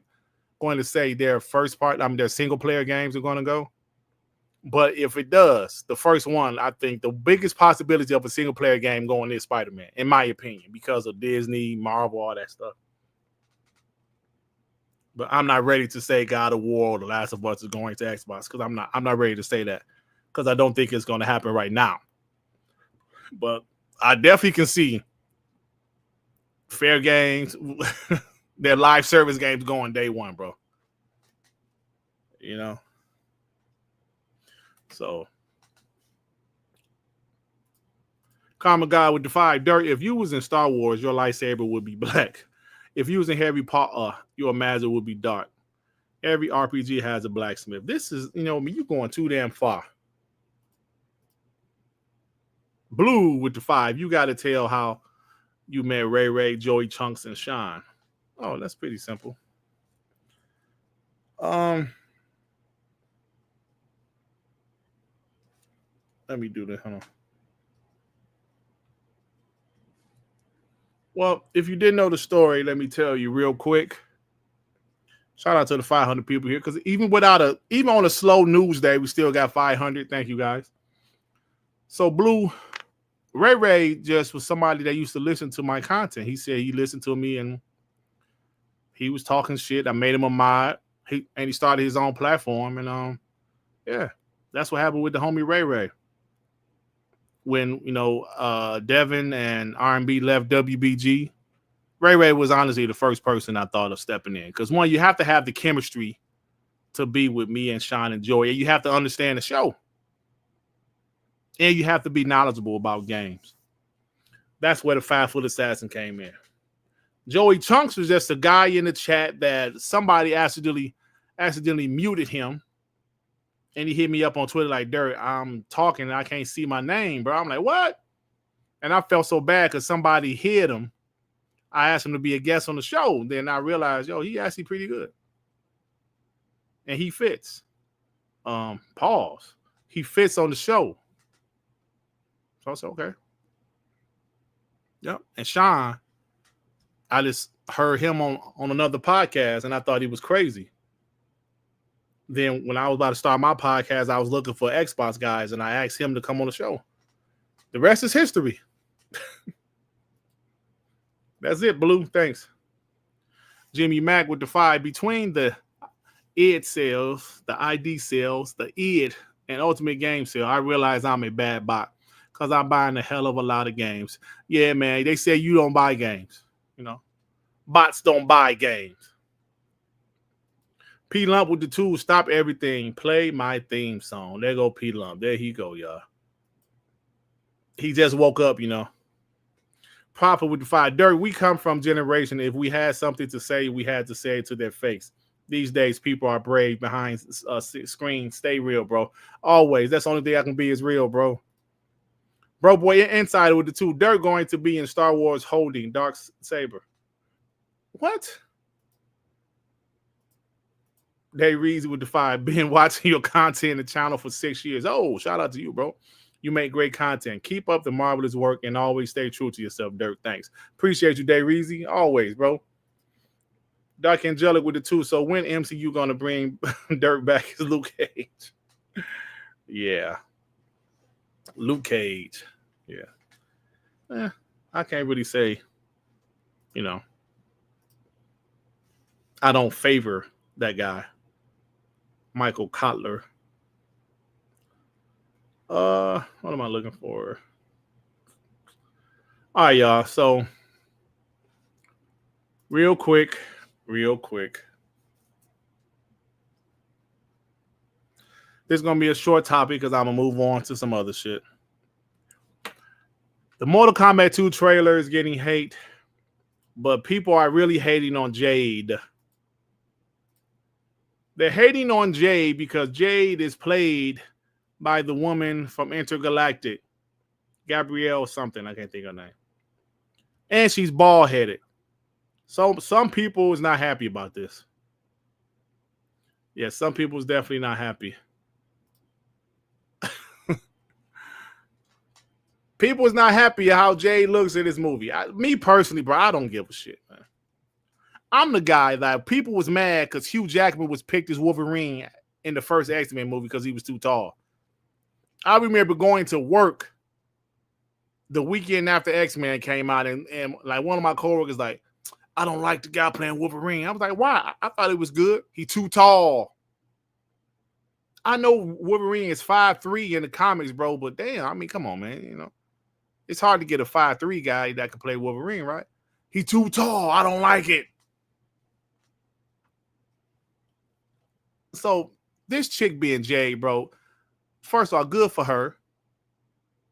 going to say their first part, their single player games are going to go. But if it does, the first one, I think the biggest possibility of a single player game going is Spider-Man, in my opinion, because of Disney, Marvel, all that stuff. But I'm not ready to say God of War or The Last of Us is going to Xbox because I'm not ready to say that because I don't think it's going to happen right now. But I definitely can see fair games, their live service games going day one, bro. You know? So, Common God would defy Dirt. If you was in Star Wars, your lightsaber would be black. If you was in Harry Potter, your magic would be dark. Every RPG has a blacksmith. This is, you know, you're going too damn far. Blue with the 5. You got to tell how you met Ray Ray, Joey Chunks, and Sean. Oh, that's pretty simple. Let me do this. Hold on. Well, if you didn't know the story, let me tell you real quick. Shout out to the 500 people here, because even on a slow news day, we still got 500. Thank you guys. So Blue, Ray Ray just was somebody that used to listen to my content. He said he listened to me and he was talking shit. I made him a mod. He started his own platform, and yeah, that's what happened with the homie Ray Ray. When Devin and R&B left WBG, Ray Ray was honestly the first person I thought of stepping in. Because one, you have to have the chemistry to be with me and Sean and Joey. You have to understand the show. And you have to be knowledgeable about games. That's where the 5-foot assassin came in. Joey Chunks was just a guy in the chat that somebody accidentally muted him. And he hit me up on Twitter like, Dirt, I'm talking and I can't see my name, bro. I'm like, what? And I felt so bad because somebody hit him. I asked him to be a guest on the show. Then I realized, he actually pretty good. And he fits. Pause. He fits on the show. So I said, okay. Yep. And Sean, I just heard him on another podcast and I thought he was crazy. Then when I was about to start my podcast, I was looking for Xbox guys and I asked him to come on the show. The rest is history. That's it, Blue. Thanks. Jimmy Mack with the 5. Between the id sales, the ID sales, the id, and Ultimate Game Sale, I realize I'm a bad bot because I'm buying a hell of a lot of games. Yeah, man, they say you don't buy games. Bots don't buy games. P Lump with the 2. Stop everything. Play my theme song. There go P Lump. There he go, y'all. He just woke up, Prophet with the 5. Dirt, we come from generation. If we had something to say, we had to say it to their face. These days, people are brave behind screens. Stay real, bro. Always. That's the only thing I can be is real, bro. Bro, boy, Insider with the 2. Dirt going to be in Star Wars holding Dark Saber. What? Dave Reezy with the 5. Been watching your content in the channel for 6 years. Oh, shout out to you, bro. You make great content. Keep up the marvelous work and always stay true to yourself, Dirt. Thanks. Appreciate you, Dave Reezy. Always, bro. Dark Angelic with the 2. So when MCU gonna bring Dirt back as Luke Cage? Yeah. Luke Cage. Yeah. I can't really say, I don't favor that guy. Michael Kotler. What am I looking for? All right, y'all. So Real quick, real quick. This is gonna be a short topic because I'm gonna move on to some other shit. The Mortal Kombat 2 trailer is getting hate, but people are really hating on Jade. They're hating on Jade because Jade is played by the woman from Intergalactic, Gabrielle something. I can't think of her name. And she's bald headed. So some people is not happy about this. Yeah, some people is definitely not happy. People is not happy how Jade looks in this movie. Me personally, bro, I don't give a shit, man. I'm the guy that people was mad because Hugh Jackman was picked as Wolverine in the first X-Men movie because he was too tall. I remember going to work the weekend after X-Men came out, and like one of my coworkers like, I don't like the guy playing Wolverine. I was like, why? I thought it was good. He too tall. I know Wolverine is 5'3" in the comics, bro, but damn, I mean, come on, man. You know, it's hard to get a 5'3" guy that can play Wolverine, right? He too tall. I don't like it. So this chick being Jade, bro, first of all, good for her.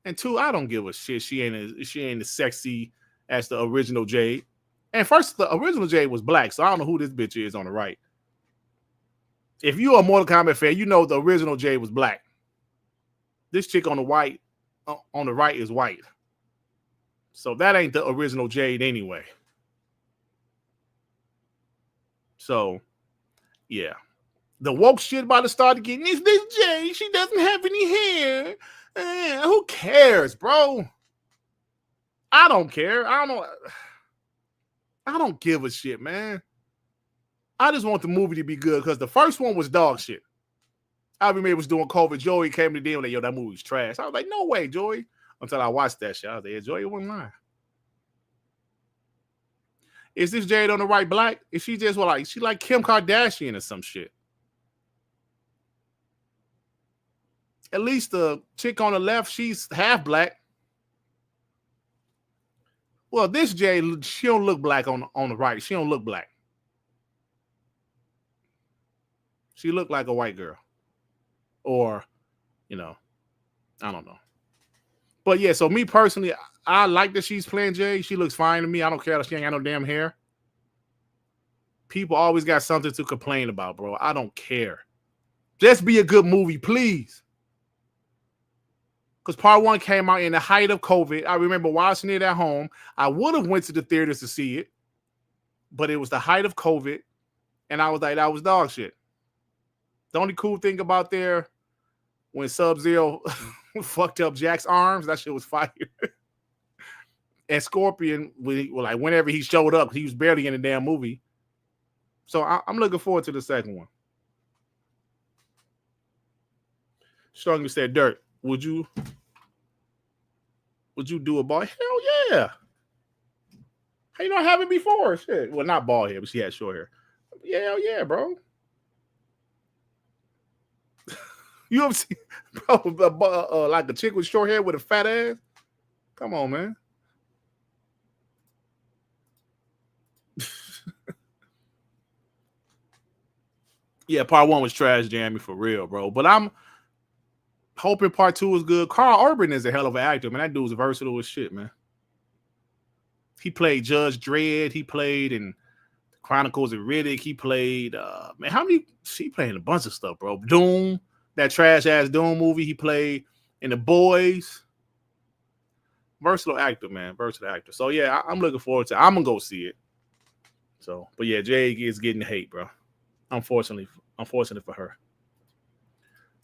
And two, I don't give a shit. She ain't as sexy as the original Jade. And first, the original Jade was black, so I don't know who this bitch is on the right. If you're a Mortal Kombat fan, you know the original Jade was black. This chick on the right is white. So that ain't the original Jade anyway. So, yeah. The woke shit about to start again. Is this Jade? She doesn't have any hair. Who cares, bro? I don't care. I don't give a shit, man. I just want the movie to be good because the first one was dog shit. I remember it was doing COVID. Joey came to the DM like, yo, that movie's trash. I was like, no way, Joey. Until I watched that shit. I was like, yeah, Joey wasn't lying. Is this Jade on the right black? Is she just she like Kim Kardashian or some shit? At least the chick on the left, she's half black. Well, this Jade, she don't look black on the right. She don't look black. She looked like a white girl. Or, you know, I don't know. But yeah, so me personally, I like that she's playing Jade. She looks fine to me. I don't care that she ain't got no damn hair. People always got something to complain about, bro. I don't care. Just be a good movie, please. Because part one came out in the height of COVID. I remember watching it at home. I would have went to the theaters to see it, but it was the height of COVID, and I was like, that was dog shit. The only cool thing about there, when Sub-Zero fucked up Jack's arms, that shit was fire. And Scorpion, whenever he showed up, he was barely in the damn movie. So I'm looking forward to the second one. Strongly said, Dirt, would you do a bald? Hell yeah. How you not have it before? Shit. Well, not bald hair, but she had short hair. Hell yeah, bro. You ever see, bro, like a chick with short hair with a fat ass? Come on, man. Yeah, part one was trash, Jamie, for real, bro. But I'm hoping part two is good. Carl Urban is a hell of an actor, man. That dude's versatile as shit, man. He played Judge Dredd. He played in Chronicles of Riddick. He played, man, he played in a bunch of stuff, bro. Doom, that trash ass Doom movie. He played in The Boys. Versatile actor, man. Versatile actor. So yeah, I'm looking forward to it. I'm gonna go see it. So, but yeah, Jade is getting hate, bro. Unfortunate for her.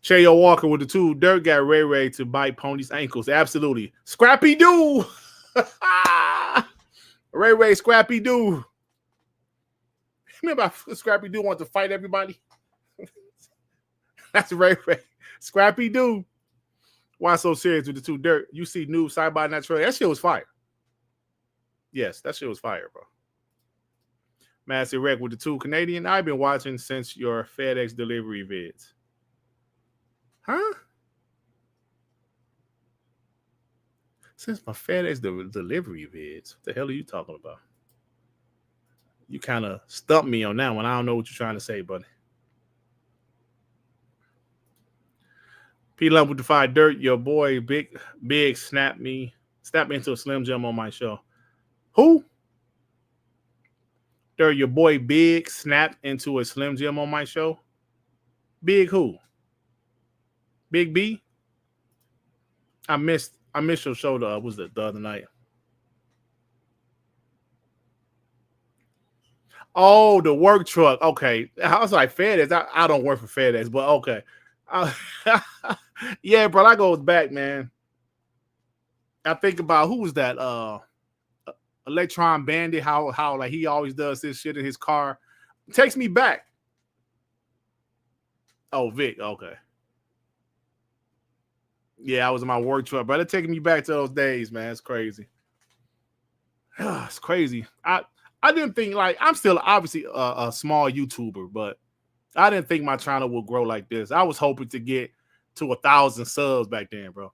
Chayo Walker with the two. Dirt got Ray to bite Pony's ankles. Absolutely. Scrappy Doo. Ray Scrappy Doo. Remember Scrappy Doo wanted to fight everybody? That's Ray. Scrappy Doo. Why so serious with the two? Dirt, you see new side by that trailer. That shit was fire. Yes, that shit was fire, bro. Master Rec with the two Canadian. I've been watching since your FedEx delivery vids. Huh? Since my FedEx delivery vids. What the hell are you talking about? You kind of stumped me on that one. I don't know what you're trying to say, buddy. P Lump with the Fire Dirt, your boy Big snapped me into a Slim Jim on my show. Who? Dirt, your boy Big snapped into a Slim Jim on my show. Big who? Big B? I missed your show the other night. Oh, the work truck. Okay. I was like, FedEx. I don't work for FedEx, but okay. Yeah, bro, that goes back, man. I think about who was that? Electron Bandit, how like he always does this shit in his car. Takes me back. Oh, Vic, okay. Yeah, I was in my work truck, but it's taking me back to those days, man. It's crazy. It's crazy. I didn't think, like, I'm still obviously a small YouTuber, but I didn't think my channel would grow like this. I was hoping to get to 1,000 subs back then, bro.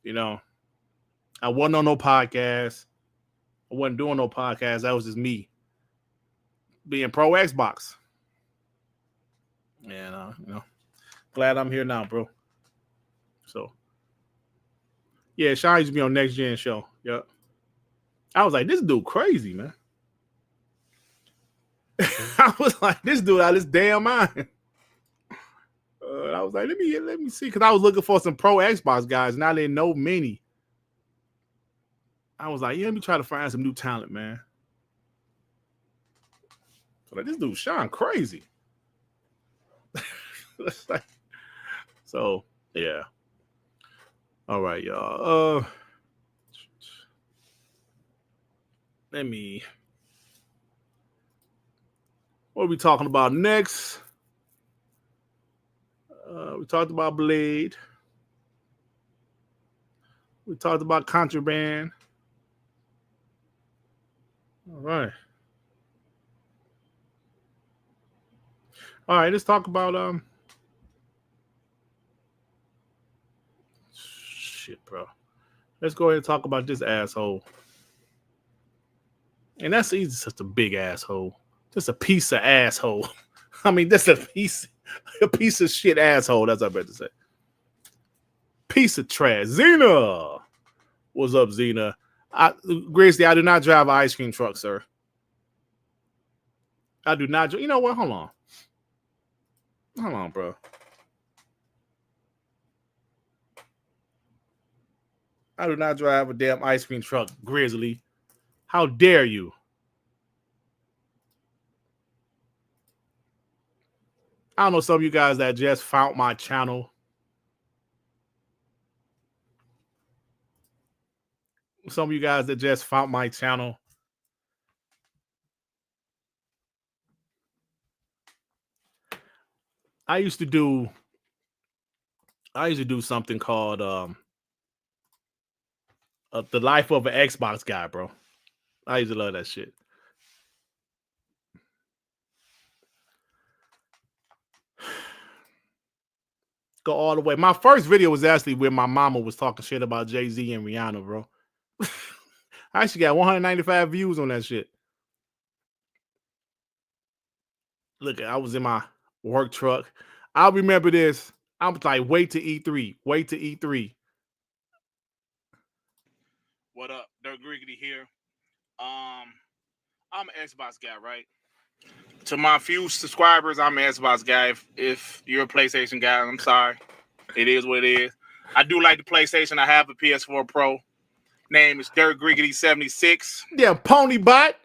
You know, I wasn't on no podcast. I wasn't doing no podcast. That was just me being pro Xbox. And, you know, glad I'm here now, bro. So, yeah, Sean used to be on Next Gen show. Yep. I was like, this dude crazy, man. I was like, this dude out of his damn mind. I was like, let me see, because I was looking for some pro Xbox guys, and I didn't know many. I was like, yeah, let me try to find some new talent, man. So like, this dude Sean crazy. So yeah. All right, y'all. What are we talking about next? We talked about Blade. We talked about Contraband. All right. All right, let's talk about shit, bro. Let's go ahead and talk about this asshole. And he's just a big asshole. Just a piece of asshole. I mean, that's a piece of shit asshole. That's what I better to say. Piece of trash. Xena. What's up, Xena? Grizzly, I do not drive an ice cream truck, sir. I do not. You know what? Hold on, bro. I do not drive a damn ice cream truck, Grizzly. How dare you? I don't know some of you guys that just found my channel. Some of you guys that just found my channel. I used to do something called The Life of an Xbox Guy, bro. I used to love that shit. Go all the way. My first video was actually where my mama was talking shit about Jay-Z and Rihanna, bro. I actually got 195 views on that shit. Look, I was in my work truck. I remember this. I was like, wait to E3. Wait to E3. What up? Dirt Griggity here. I'm an Xbox guy, right? To my few subscribers, I'm an Xbox guy. If you're a PlayStation guy, I'm sorry. It is what it is. I do like the PlayStation. I have a PS4 Pro. Name is Dirt Griggity 76. Yeah, Pony Bot.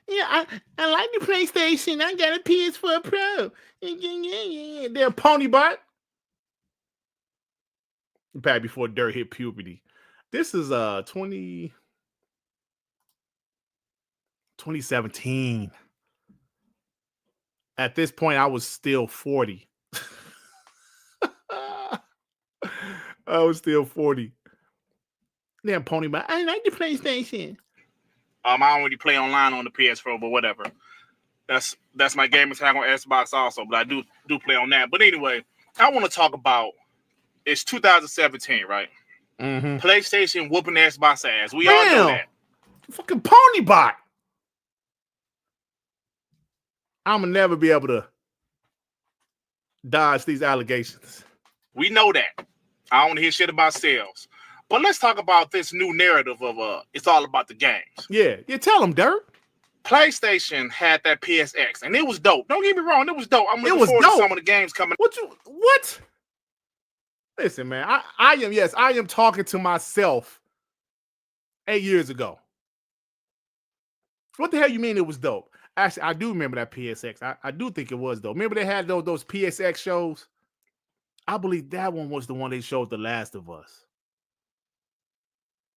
Yeah, I like the PlayStation. I got a PS4 Pro. Yeah. They're Pony Bot. Back before Dirt hit puberty. This is 2017. At this point, I was still 40. I was still 40. Damn Pony Bot. I like the PlayStation. I don't really play online on the PS4, but whatever. That's my gaming tag on Xbox also, but I do play on that. But anyway, I want to talk about, it's 2017, right? Mm-hmm. PlayStation whooping Xbox ass. We all know that. Fucking pony bot. I'm gonna never be able to dodge these allegations. We know that. I don't hear shit about sales. But let's talk about this new narrative of it's all about the games. Yeah, tell them, Dirt. PlayStation had that PSX, and it was dope. Don't get me wrong, it was dope. I'm looking forward to some of the games coming. What? Listen, man, I am talking to myself 8 years ago. What the hell you mean it was dope? Actually, I do remember that PSX. I do think it was dope. Remember they had those PSX shows? I believe that one was the one they showed The Last of Us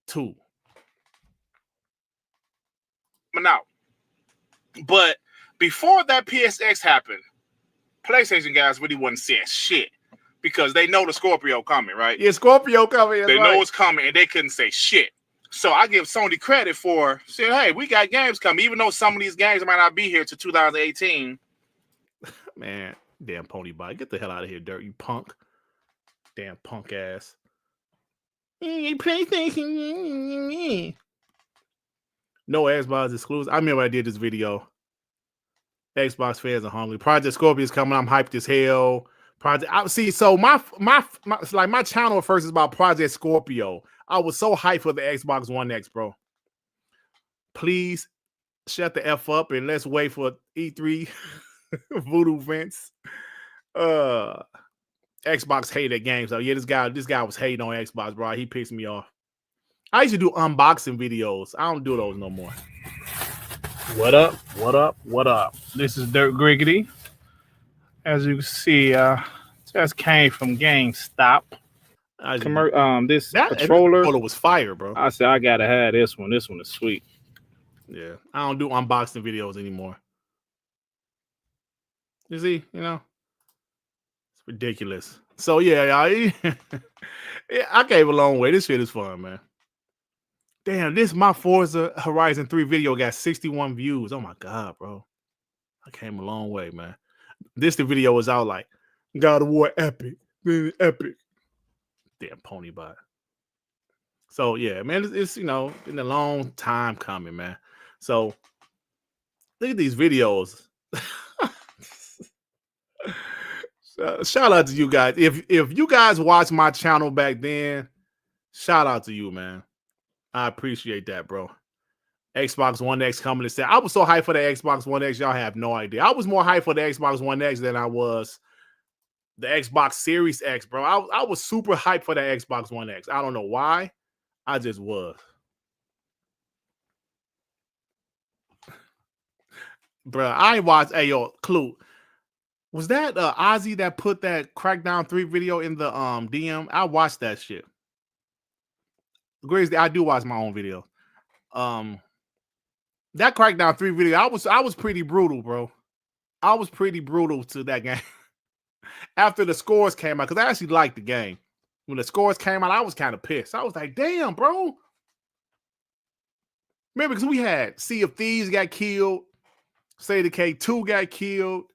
2. But before that PSX happened, PlayStation guys really wasn't saying shit because they know the Scorpio coming, right? Yeah, Scorpio coming. They know it's coming, and they couldn't say shit. So I give Sony credit for saying, hey, we got games coming, even though some of these games might not be here to 2018. Man, damn pony bot. Get the hell out of here, Dirt, you punk. Damn punk ass. PlayStation. No Xbox exclusive. I remember I did this video. Xbox fans are hungry. Project Scorpio is coming. I'm hyped as hell. So my channel first is about Project Scorpio. I was so hyped for the Xbox One X, bro. Please shut the F up and let's wait for E3 Voodoo Vince. Xbox hated games. So yeah, this guy was hating on Xbox, bro. He pissed me off. I used to do unboxing videos. I don't do those no more. What up? This is Dirt Griggity. As you can see, just came from GameStop. This controller was fire, bro. I said I gotta have this one. This one is sweet. Yeah, I don't do unboxing videos anymore. You see, it's ridiculous. So yeah, I came a long way. This shit is fun, man. Damn, my Forza Horizon 3 video got 61 views. Oh my god, bro. I came a long way, man. The video was out like God of War epic. Epic. Damn pony bot. So yeah, man, it's been a long time coming, man. So look at these videos. Shout out to you guys. If you guys watched my channel back then, shout out to you, man. I appreciate that, bro. Xbox One X coming to say. I was so hyped for the Xbox One X, y'all have no idea. I was more hyped for the Xbox One X than I was the Xbox Series X, bro. I was super hyped for the Xbox One X. I don't know why. I just was. Bro, I watched, hey, yo, Clue. Was that Ozzy that put that Crackdown 3 video in the DM? I watched that shit. Grizzly, I do watch my own video. That Crackdown 3 video, I was pretty brutal, bro. I was pretty brutal to that game. After the scores came out, because I actually liked the game. When the scores came out, I was kind of pissed. I was like, damn, bro. Remember, because we had Sea of Thieves got killed. State of Decay 2 got killed.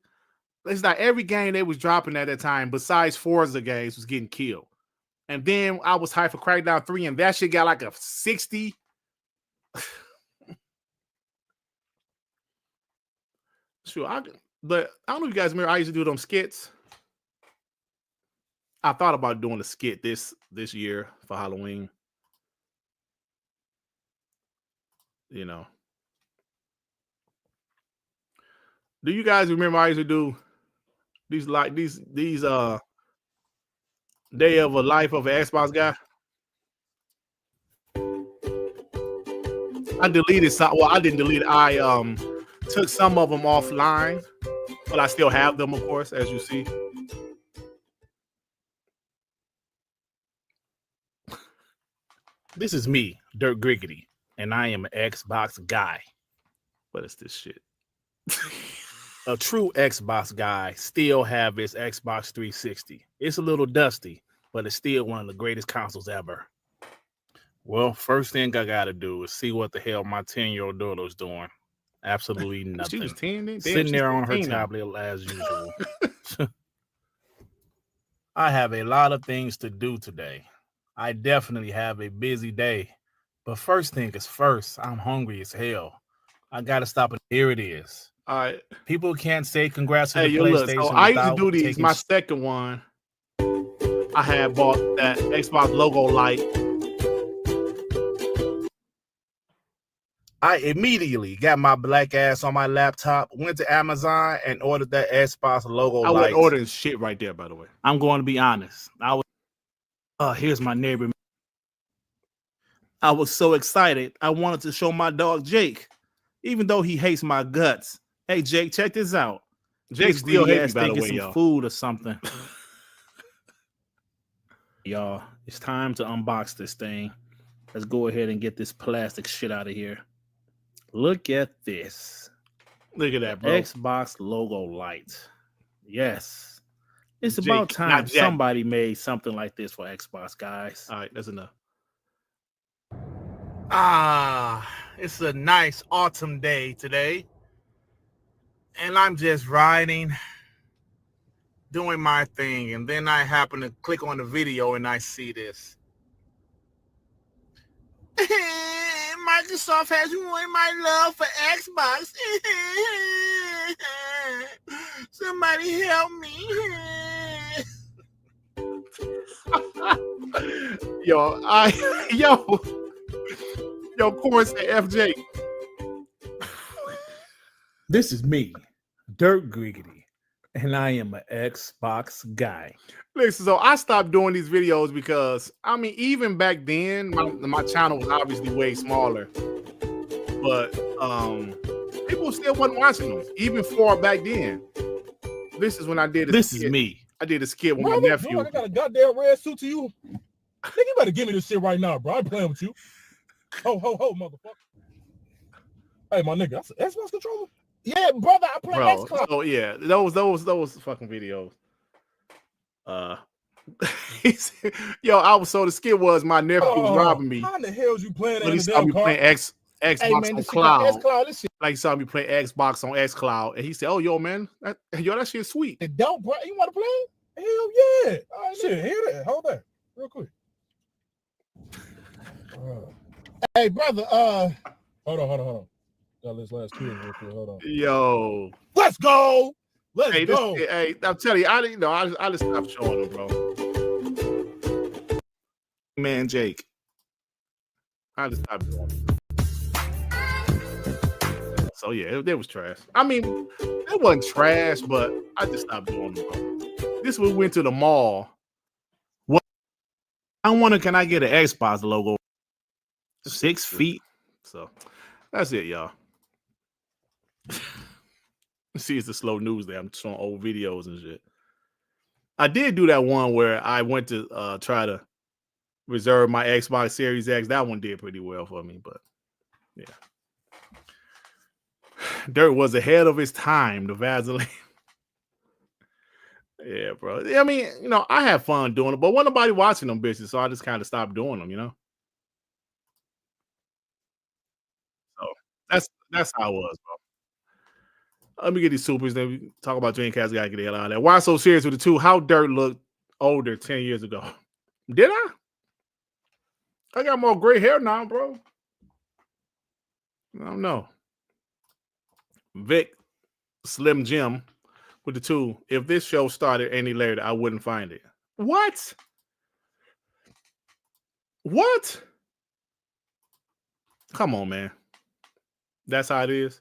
It's like every game they was dropping at that time, besides Forza games, was getting killed. And then I was hyped for Crackdown 3, and that shit got like a 60. Sure, but I don't know if you guys remember, I used to do them skits. I thought about doing a skit this year for Halloween. Do you guys remember I used to do these Day of a Life of an Xbox Guy? I deleted some. Well, I didn't delete it. I took some of them offline, but I still have them, of course, as you see. This is me, Dirt Griggity, and I am an Xbox guy. What is this shit? A true Xbox guy still have his Xbox 360. It's a little dusty, but it's still one of the greatest consoles ever. Well, first thing I got to do is see what the hell my 10-year-old daughter's doing. Absolutely nothing. She was 10 then? Sitting there on her tablet as usual. I have a lot of things to do today. I definitely have a busy day, But first thing is first, I'm hungry as hell. I gotta stop it. Here it is. All right. People can't say congrats to Hey, the yo, look. PlayStation So I used to without do these. taking My second one, I had bought that Xbox logo light. I immediately got my black ass on my laptop, went to Amazon, and ordered that Xbox logo I light. wasn't ordering shit right there, by the way. I'm going to be honest. Here's my neighbor. I was so excited. I wanted to show my dog Jake, even though he hates my guts. Hey, Jake, check this out. Jake still greedy hates me, by the thinking way, some y'all. food or something. Y'all, it's time to unbox this thing. Let's go ahead and get this plastic shit out of here. Look at this. Look at that, bro. Xbox logo light. Yes. It's Jake, about time not Jack. somebody made something like this for Xbox, guys. All right, that's enough. It's a nice autumn day today. And I'm just riding, doing my thing. And then I happen to click on the video and I see this. Microsoft has ruined my love for Xbox. Somebody help me. Yo, Corey said FJ. This is me, Dirt Griggity, and I am an Xbox guy. Listen, so I stopped doing these videos because, I mean, even back then, my channel was obviously way smaller. But people still wasn't watching them, even far back then. This is when I did This is me. I did a skit with Bro, my nephew. I got a goddamn red suit to you. Nigga, you better give me this shit right now, bro. I ain't playing with you. Ho, motherfucker. Hey, my nigga, that's an Xbox controller? Yeah, brother, I play Xbox. Oh yeah, those fucking videos. The skit was my nephew was robbing me. How in the hell you playing that? He saw me playing Xbox on Cloud. This shit. Like he saw me play Xbox on X Cloud, and he said, "Oh, yo, man, that shit's sweet." It don't, bro. You want to play? Hell yeah! All right, shit, hear that? Hold that, real quick. Hey, brother. Hold on. Got this last kid real quick. Hold on. Yo, let's go. Let's go. Hey, I'm telling you, I just stopped showing them, bro. Man, Jake, I just stopped doing it. So yeah, it was trash. I mean, it wasn't trash, but I just stopped doing them, bro. This we went to the mall. What? I wonder, can I get an Xbox logo? 6 feet. So that's it, y'all. See, it's the slow news there. I'm showing old videos and shit. I did do that one where I went to try to reserve my Xbox Series X. That one did pretty well for me, but yeah. Dirt was ahead of his time, the Vaseline. Yeah, bro. I mean, I had fun doing it, but wasn't nobody watching them bitches, so I just kind of stopped doing them, So that's how it was, bro. Let me get these supers, then we talk about Dreamcast Guy, get the hell out of there. Why so serious with the two? How Dirt looked older 10 years ago. Did I? I got more gray hair now, bro. I don't know. Vic Slim Jim with the two. If this show started any later, I wouldn't find it. What? Come on, man. That's how it is.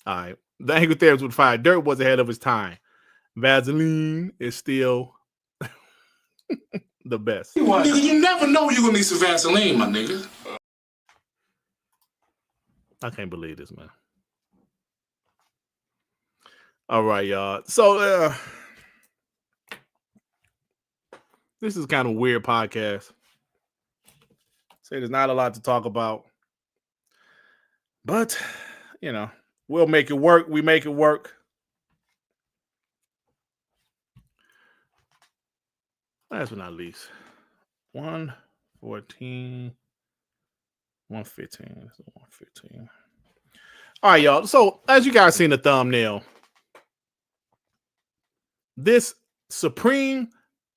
All right. The Angry Therapist with fire. Dirt was ahead of his time. Vaseline is still the best. Nigga, you never know you're gonna need some Vaseline, my nigga. I can't believe this, man. All right, y'all. So this is kind of a weird podcast. Say there's not a lot to talk about. But, we'll make it work. We make it work. Last but not least, 114, 115. 115. All right, y'all. So, as you guys seen the thumbnail, this Supreme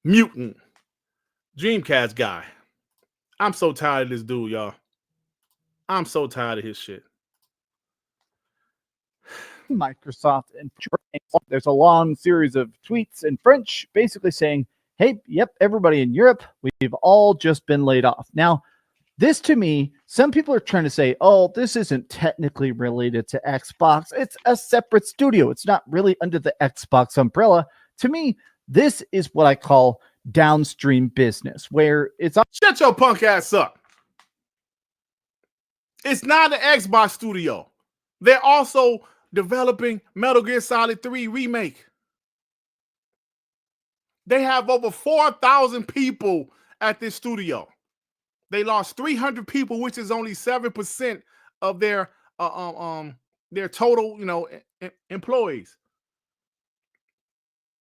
Mutant Dreamcast guy. I'm so tired of this dude, y'all. I'm so tired of his shit. Microsoft and there's a long series of tweets in French basically saying, hey, yep, everybody in Europe, we've all just been laid off. Now, this to me, some people are trying to say, oh, this isn't technically related to Xbox. It's a separate studio. It's not really under the Xbox umbrella. To me, this is what I call downstream business, where it's... Shut your punk ass up. It's not an Xbox studio. They're also developing Metal Gear Solid 3 Remake. They have over 4,000 people at this studio. They lost 300 people, which is only 7% of their total, employees.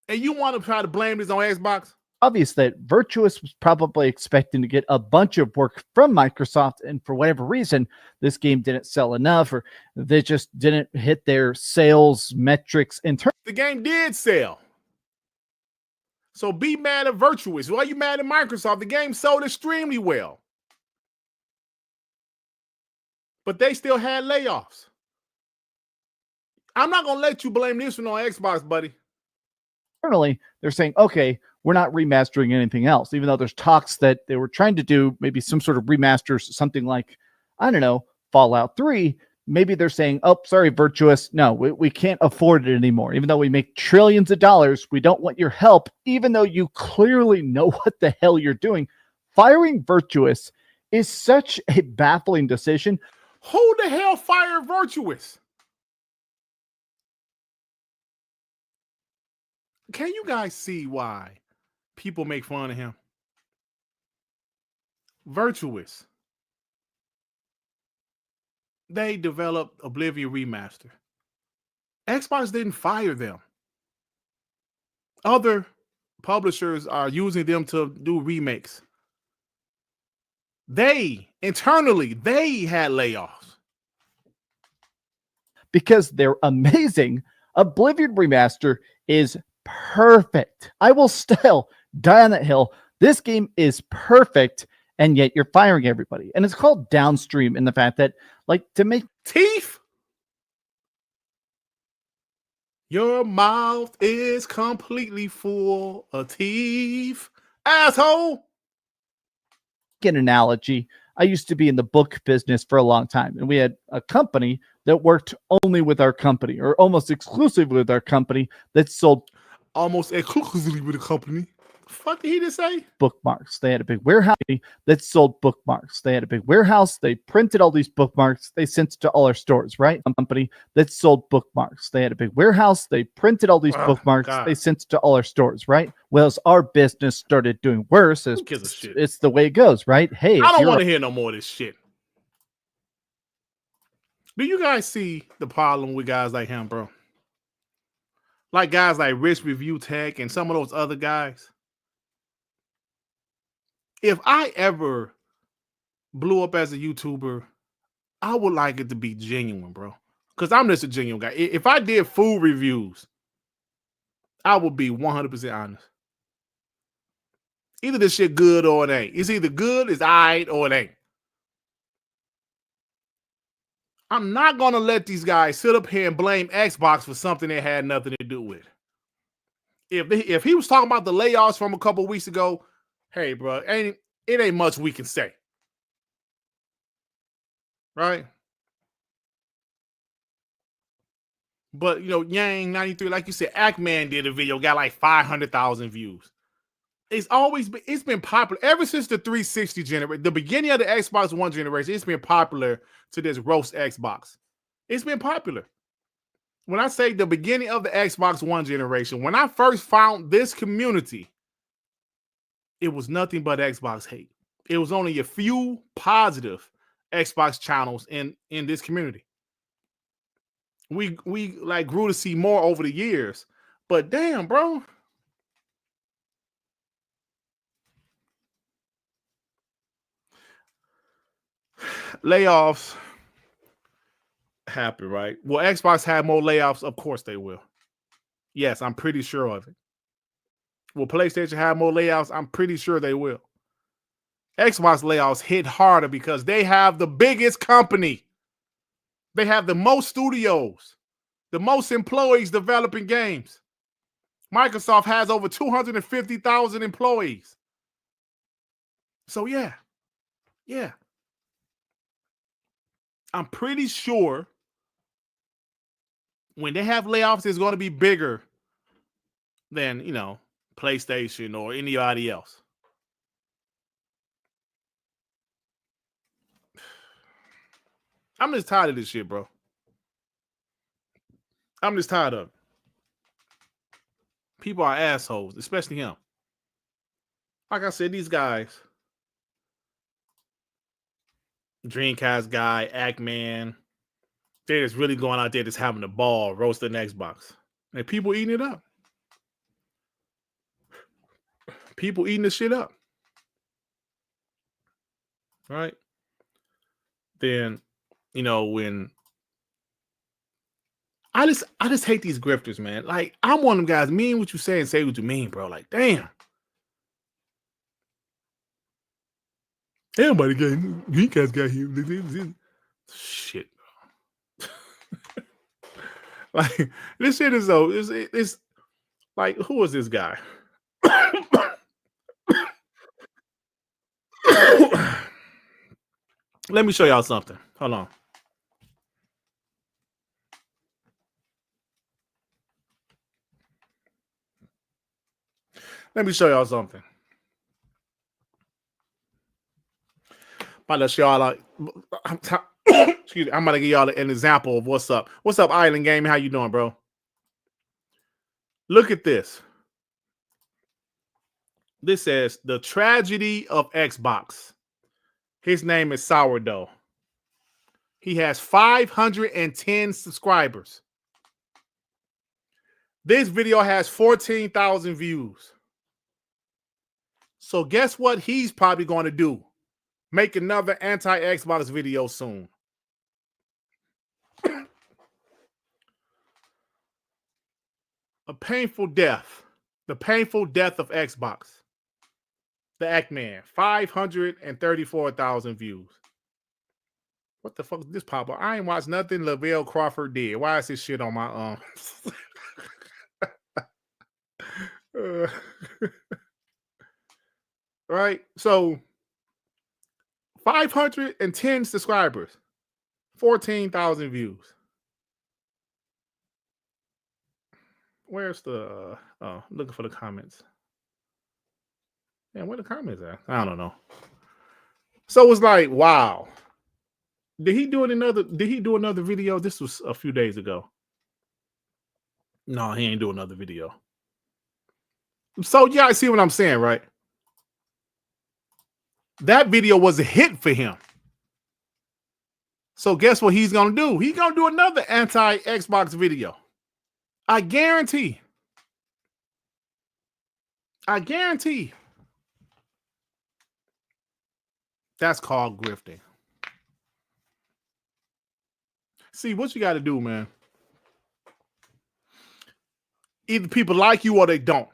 And you want to try to blame this on Xbox? Obvious that Virtuous was probably expecting to get a bunch of work from Microsoft, and for whatever reason, this game didn't sell enough, or they just didn't hit their sales metrics in terms. The game did sell. So be mad at Virtuous. Why are you mad at Microsoft? The game sold extremely well. But they still had layoffs. I'm not going to let you blame this one on Xbox, buddy. Internally, they're saying, okay, we're not remastering anything else, even though there's talks that they were trying to do maybe some sort of remasters, something like, I don't know, Fallout 3. Maybe they're saying, oh, sorry, Virtuous, no, we can't afford it anymore. Even though we make trillions of dollars, we don't want your help, even though you clearly know what the hell you're doing. Firing Virtuous is such a baffling decision. Who the hell fired Virtuous? Can you guys see why people make fun of him? Virtuous. They developed Oblivion Remaster. Xbox didn't fire them. Other publishers are using them to do remakes. Internally, they had layoffs. Because they're amazing. Oblivion Remaster is perfect. I will still die on that hill. This game is perfect, and yet you're firing everybody. And it's called downstream in the fact that, like, to make teeth. Your mouth is completely full of teeth, asshole. An analogy, I used to be in the book business for a long time, and we had a company that worked only with our company, or almost exclusively with our company, that sold almost exclusively with the company. The fuck did he just say? Bookmarks. They had a big warehouse that sold bookmarks. They had a big warehouse. They printed all these bookmarks. They sent it to all our stores, right? A company that sold bookmarks. They had a big warehouse. They printed all these bookmarks. God. They sent it to all our stores, right? Well, as our business started doing worse, it's the way it goes, right? Hey, I don't want to hear no more of this shit. Do you guys see the problem with guys like him, bro? Like guys like Rich Review Tech and some of those other guys. If I ever blew up as a YouTuber, I would like it to be genuine, bro. Because I'm just a genuine guy. If I did food reviews, I would be 100% honest. Either this shit good or it ain't. It's either good, it's all right, or it ain't. I'm not going to let these guys sit up here and blame Xbox for something they had nothing to do with. If he was talking about the layoffs from a couple of weeks ago, hey, bro, it ain't much we can say. Right? But, Yang 93, like you said, Ackman did a video, got like 500,000 views. It's been popular ever since the 360 generation, the beginning of the Xbox One generation. It's been popular to this roast Xbox. It's been popular. When I say the beginning of the Xbox One generation, when I first found this community, it was nothing but Xbox hate. It was only a few positive Xbox channels in this community. We like grew to see more over the years, but damn, bro. Layoffs happen, right? Will Xbox have more layoffs? Of course they will. Yes, I'm pretty sure of it. Will PlayStation have more layoffs? I'm pretty sure they will. Xbox layoffs hit harder because they have the biggest company. They have the most studios, the most employees developing games. Microsoft has over 250,000 employees. So yeah. I'm pretty sure when they have layoffs, it's going to be bigger than, PlayStation or anybody else. I'm just tired of this shit, bro. I'm just tired of it. People are assholes, especially him. Like I said, these guys, Dreamcast Guy, Ackman, they're just really going out there just having a ball, roasting Xbox. And people eating it up. People eating the shit up. Right? Then, when I just hate these grifters, man. Like, I'm one of them guys, mean what you say and say what you mean, bro. Like, damn. Everybody Dreamcast got here. Shit. Like, this shit is though. It's like, who is this guy? Let me show y'all something. Hold on. Let me show y'all something. I'm gonna show y'all excuse me, I'm gonna give y'all an example of what's up. What's up, Island Gaming? How you doing, bro? Look at this. This says the tragedy of Xbox. His name is Sourdough. He has 510 subscribers. This video has 14,000 views. So guess what he's probably going to do? Make another anti-Xbox video soon. A painful death. The painful death of Xbox. The Ackman. 534,000 views. What the fuck is this pop up? I ain't watched nothing Lavelle Crawford did. Why is this shit on my right? So 510 subscribers, 14,000 views. Where's the looking for the comments? Man, where the comments at? I don't know. So it's like, wow. Did he do another video? This was a few days ago. No, he ain't do another video. So you guys see what I'm saying, right? That video was a hit for him. So guess what he's gonna do? He's gonna do another anti-Xbox video. I guarantee. That's called grifting. See, what you got to do, man. Either people like you or they don't.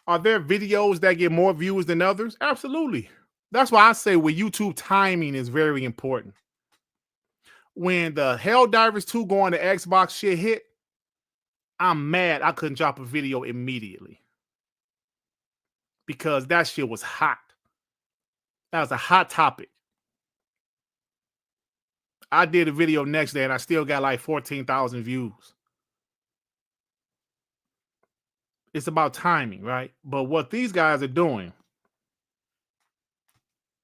Are there videos that get more views than others? Absolutely. That's why I say with YouTube, timing is very important. When the Helldivers 2 going to Xbox shit hit, I'm mad I couldn't drop a video immediately. Because that shit was hot. That was a hot topic. I did a video next day and I still got like 14,000 views. It's about timing, right? But what these guys are doing,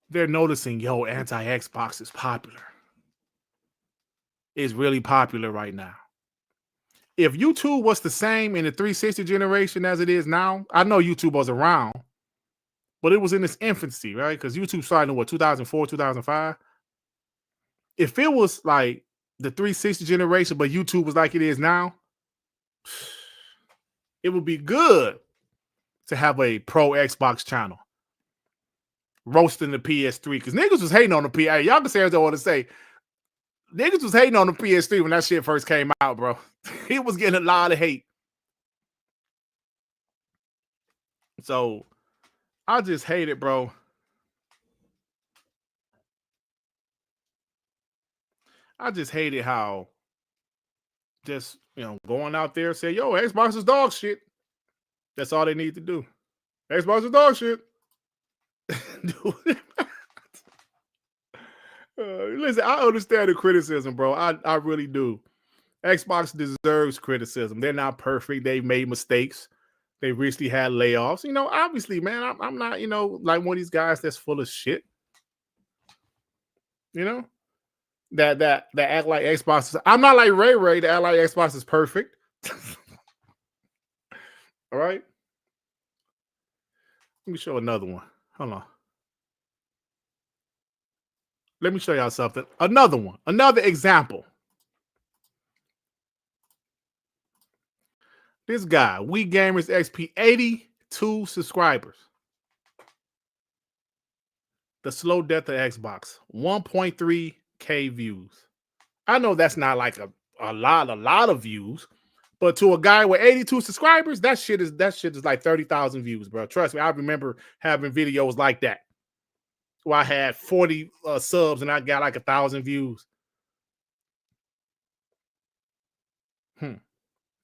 they're noticing, yo, anti-Xbox is popular. It's really popular right now. If YouTube was the same in the 360 generation as it is now, I know YouTube was around, but it was in its infancy, right? Because YouTube started in what, 2004, 2005? If it was like the 360 generation, but YouTube was like it is now, it would be good to have a pro Xbox channel roasting the PS3. Because niggas was hating on the PS3. Hey, y'all can say what I want to say. Niggas was hating on the PS3 when that shit first came out, bro. It was getting a lot of hate. So I just hate it, bro. I just hated how just going out there say, yo, Xbox is dog shit. That's all they need to do. Xbox is dog shit. Listen, I understand the criticism, bro. I really do. Xbox deserves criticism. They're not perfect. They made mistakes. They recently had layoffs. Obviously, man, I'm not, like one of these guys that's full of shit. That act like Xbox is. I'm not like Ray that act like Xbox is perfect. All right. Let me show another one. Hold on. Let me show y'all something. Another one. Another example. This guy, We Gamers XP, 82 subscribers. The slow death of Xbox, 1.3K views. I know that's not like a lot of views, but to a guy with 82 subscribers, that shit is like 30,000 views, bro. Trust me, I remember having videos like that where I had 40 subs and I got like 1,000 views.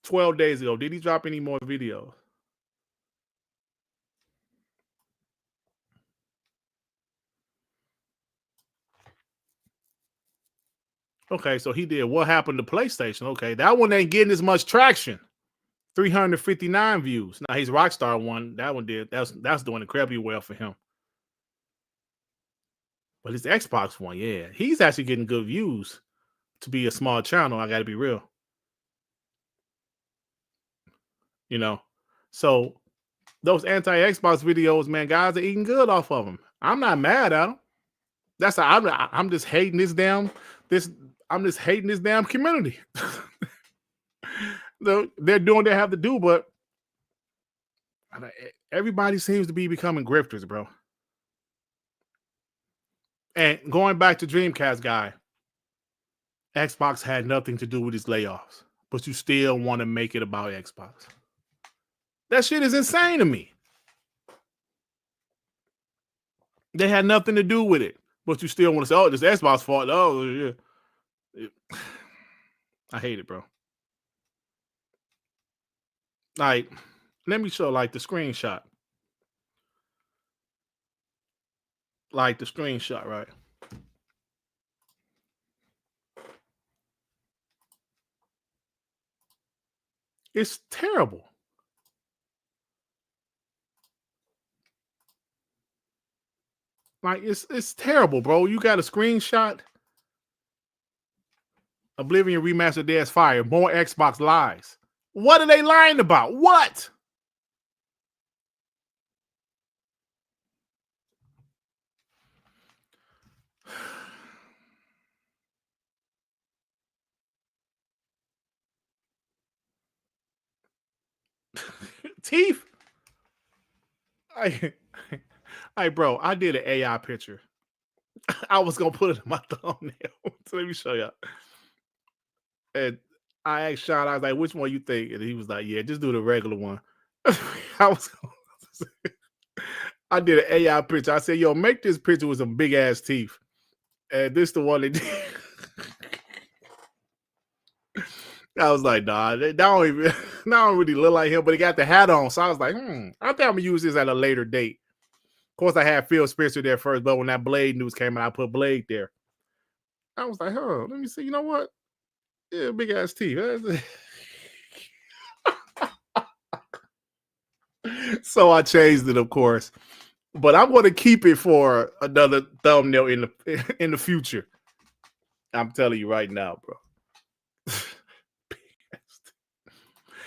12 days ago. Did he drop any more videos? Okay, so he did What Happened to PlayStation. Okay, that one ain't getting as much traction. 359 views. Now he's Rockstar one. That one did. That's doing incredibly well for him. But his Xbox one, yeah, he's actually getting good views to be a small channel. I got to be real. So those anti-Xbox videos, man, guys are eating good off of them. I'm not mad at them. I'm just hating this damn community. They're doing what they have to do, but everybody seems to be becoming grifters, bro. And going back to Dreamcast Guy, Xbox had nothing to do with his layoffs, but you still want to make it about Xbox. That shit is insane to me. They had nothing to do with it, but you still want to say, oh, this Xbox fault. Oh, yeah. I hate it, bro. Like, let me show like the screenshot. Like the screenshot, right? It's terrible. Like, it's terrible, bro. You got a screenshot. Oblivion Remastered Dead's Fire. More Xbox lies. What are they lying about? What? Teeth. Hey, bro, I did an AI picture. I was gonna put it in my thumbnail. So let me show you. And I asked Sean, I was like, which one you think? And he was like, yeah, just do the regular one. I did an AI picture. I said, yo, make this picture with some big ass teeth. And this the one they did. I was like, nah, they don't really look like him, but he got the hat on. So I was like, I think I'm gonna use this at a later date. Of course, I had Phil Spencer there first, but when that Blade news came out, I put Blade there. I was like, let me see. You know what? Yeah, big ass teeth. So I changed it, of course. But I'm going to keep it for another thumbnail in the future. I'm telling you right now, bro.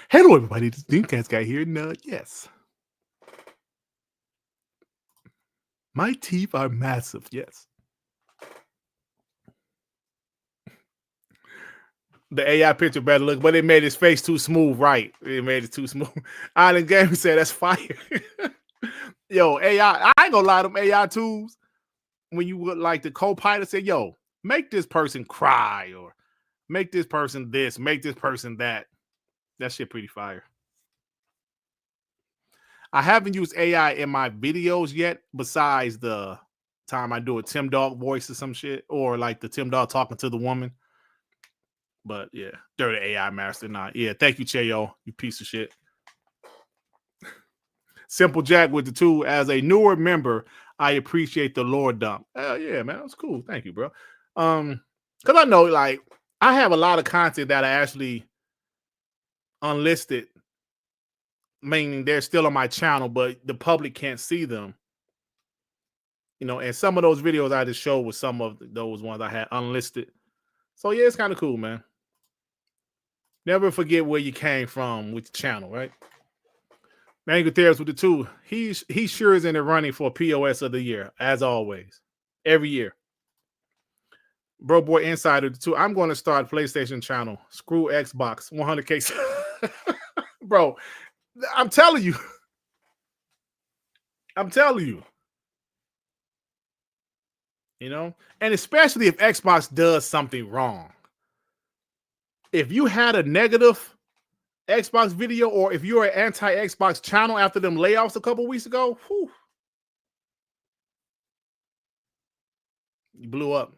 Hello, everybody. This Dreamcast Guy here. And, yes. My teeth are massive, yes. The AI picture better look, but it made his face too smooth, right? It made it too smooth. Island Game said that's fire. Yo, AI, I ain't gonna lie, them AI tools, when you would like the co-pilot say, yo, make this person cry or make this person this, make this person that. That shit pretty fire. I haven't used AI in my videos yet, besides the time I do a Tim Dog voice or some shit, or like the Tim Dog talking to the woman. But yeah, dirty AI master. Nah, yeah. Thank you, Cheyo, you piece of shit. Simple Jack with the 2. As a newer member, I appreciate the lore dump. Yeah, man, that's cool. Thank you, bro. Because I know, like, I have a lot of content that I actually unlisted, meaning they're still on my channel, but the public can't see them. You know, and some of those videos I just showed was some of those ones I had unlisted. So yeah, it's kind of cool, man. Never forget where you came from with the channel, right? Mango Theris with the 2. He sure is in the running for POS of the year, as always. Every year. Bro Boy Insider, the 2. I'm going to start PlayStation channel. Screw Xbox. 100K. Bro, I'm telling you. I'm telling you. You know? And especially if Xbox does something wrong. If you had a negative Xbox video, or if you're an anti-Xbox channel after them layoffs a couple weeks ago, whew, you blew up.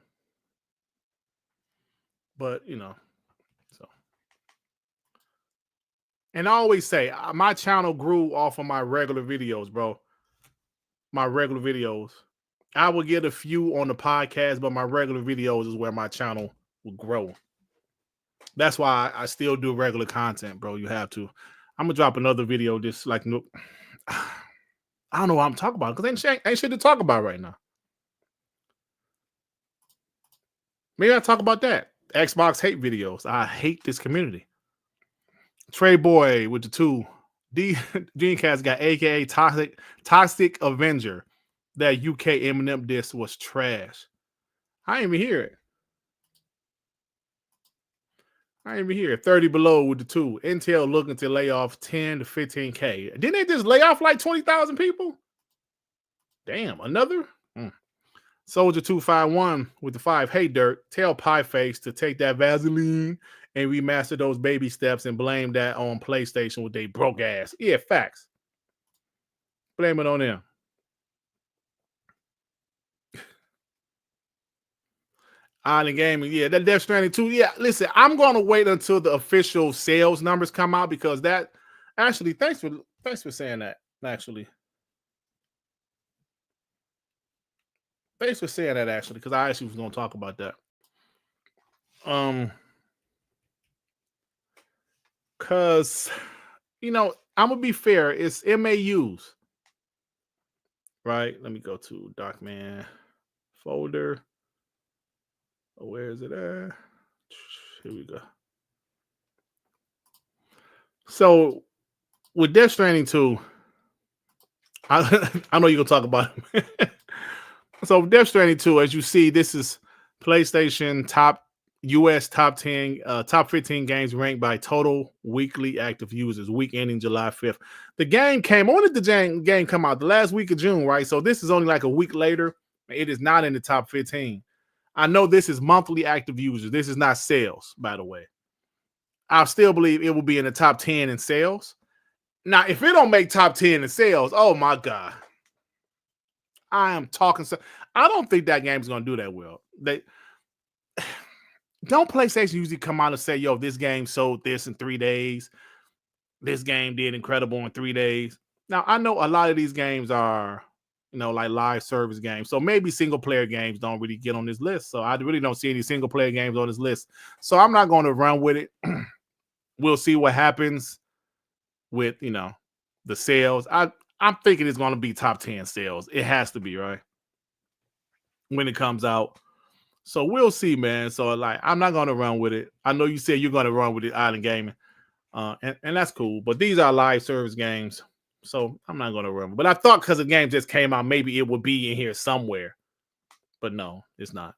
But, you know, so. And I always say, my channel grew off of my regular videos, bro. My regular videos. I will get a few on the podcast, but my regular videos is where my channel will grow. That's why I still do regular content, bro. You have to. I'm going to drop another video just like, I don't know what I'm talking about because ain't shit to talk about right now. Maybe I'll talk about that. Xbox hate videos. I hate this community. Trey Boy with the 2. Dreamcast Guy, aka Toxic Avenger. That UK Eminem diss was trash. I didn't even hear it. I didn't even hear it. 30 Below with the 2. Intel looking to lay off 10 to 15K. Didn't they just lay off like 20,000 people? Damn, another? Soldier 251 with the 5. Hey, Dirt, tell Pieface to take that Vaseline and remaster those baby steps and blame that on PlayStation with they broke ass. Yeah, facts. Blame it on them. Island Gaming, yeah, that Death Stranding 2. Yeah, listen, I'm going to wait until the official sales numbers come out because that actually, thanks for saying that. Actually, thanks for saying that. Actually, because I actually was going to talk about that. Because you know, I'm gonna be fair. It's MAUs, right? Let me go to Darkman folder. Oh, where is it at? Here we go. So with Death Stranding 2, I know you're gonna talk about it. So Death Stranding 2, as you see, this is PlayStation US top 10, top 15 games ranked by total weekly active users, week ending July 5th. The game came, when did the game come out? The last week of June, right? So this is only like a week later. It is not in the top 15. I know this is monthly active users. This is not sales, by the way. I still believe it will be in the top 10 in sales. Now, if it don't make top 10 in sales, oh my God. I am talking. I don't think that game's going to do that well. Don't PlayStation usually come out and say, yo, this game sold this in 3 days. This game did incredible in 3 days. Now, I know a lot of these games are, you know, like live service games. So maybe single player games don't really get on this list. So I really don't see any single player games on this list. So I'm not going to run with it. We'll see what happens with, you know, the sales. I'm thinking it's going to be top 10 sales. It has to be, right? When it comes out. So we'll see, man. So like, I'm not going to run with it. I know you said you're going to run with it, Island Gaming. And that's cool. But these are live service games. So I'm not going to run. But I thought because the game just came out, maybe it would be in here somewhere. But no, it's not.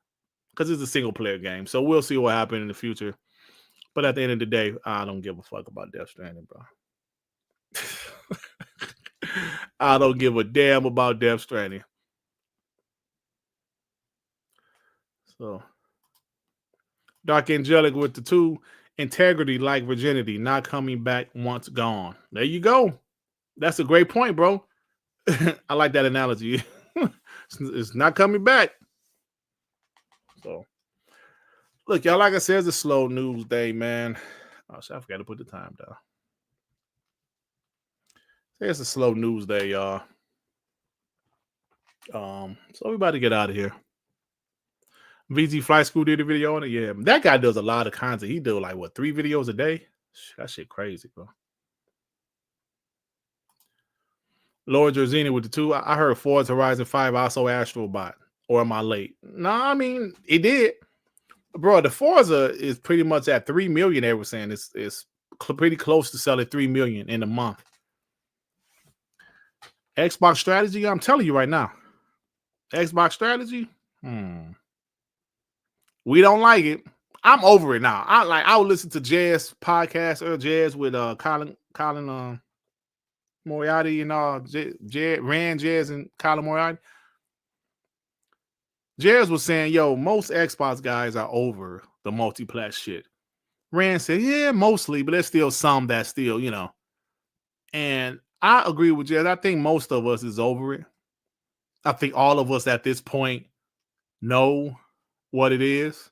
Because it's a single player game. So we'll see what happens in the future. But at the end of the day, I don't give a fuck about Death Stranding, bro. I don't give a damn about Death Stranding. So, Dark Angelic with the 2. Integrity like virginity, not coming back once gone. There you go. That's a great point, bro. I like that analogy. It's not coming back. So, Look, y'all, like I said, it's a slow news day, man. Oh, shit, I forgot to put the time down. It's a slow news day, y'all. So we about to get out of here. VG Flight School did a video on it. Yeah, that guy does a lot of content. He do like what, 3 videos a day? That shit crazy, bro. Lord Jersini with the 2. I heard Forza Horizon 5 also Astrobot. Or am I late? No, I mean it did, bro. The Forza is pretty much at 3 million. They were saying it's pretty close to selling 3 million in a month. Xbox strategy, I'm telling you right now. Xbox strategy, we don't like it. I'm over it now. I would listen to Jazz podcast or Jazz with Colin Moriarty and Jazz and Colin Moriarty. Jazz was saying, yo, most Xbox guys are over the multi-plat shit. Rand said, yeah, mostly, but there's still some that still, you know. And I agree with Jazz. I think most of us is over it. I think all of us at this point know what it is.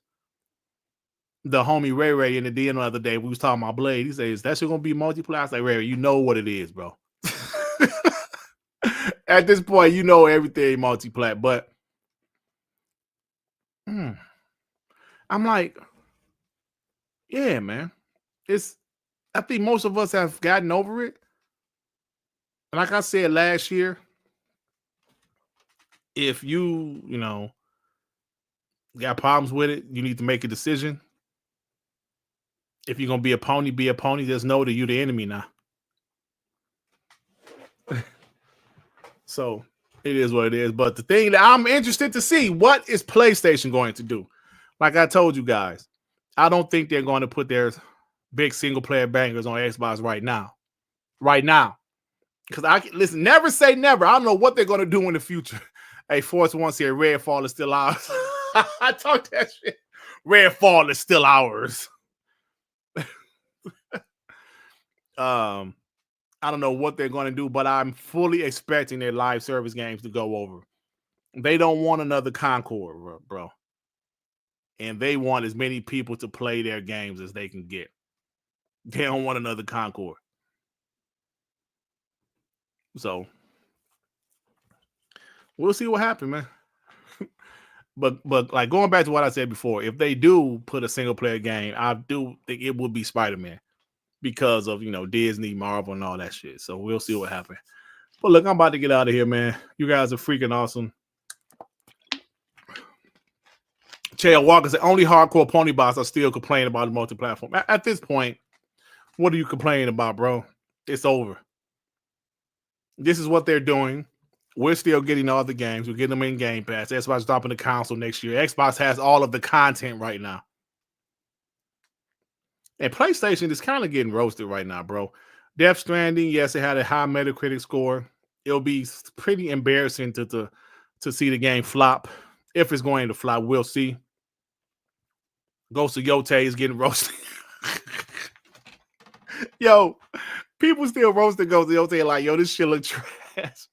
The homie Ray Ray in the DM the other day, we was talking about Blade. He says, that's going to be multi-plat. I was like, Ray Ray, you know what it is, bro. At this point, you know everything multi-plat, but I'm like, yeah, man. I think most of us have gotten over it. Like I said last year, if you got problems with it, you need to make a decision. If you're gonna be a pony, be a pony. Just know that you're the enemy now. So it is what it is. But the thing that I'm interested to see, what is PlayStation going to do? Like I told you guys, I don't think they're going to put their big single player bangers on Xbox right now. Right now. Because listen, never say never. I don't know what they're going to do in the future. Hey, Force One said Redfall is still ours. I talked that shit. Redfall is still ours. I don't know what they're going to do, but I'm fully expecting their live service games to go over. They don't want another Concord, bro. And they want as many people to play their games as they can get. They don't want another Concord. So we'll see what happens, man. But like going back to what I said before, if they do put a single player game, I do think it would be Spider-Man because of Disney, Marvel, and all that shit. So we'll see what happens. But look, I'm about to get out of here, man. You guys are freaking awesome. Chael Walker said only hardcore pony bots are still complaining about the multi-platform. At this point, what are you complaining about, bro? It's over. This is what they're doing. We're still getting all the games. We're getting them in Game Pass. Xbox dropping the console next year. Xbox has all of the content right now. And PlayStation is kind of getting roasted right now, bro. Death Stranding, yes, it had a high Metacritic score. It'll be pretty embarrassing to see the game flop. If it's going to flop, we'll see. Ghost of Yote is getting roasted. Yo, people still roasting Ghost of Yote like, yo, this shit looks trash.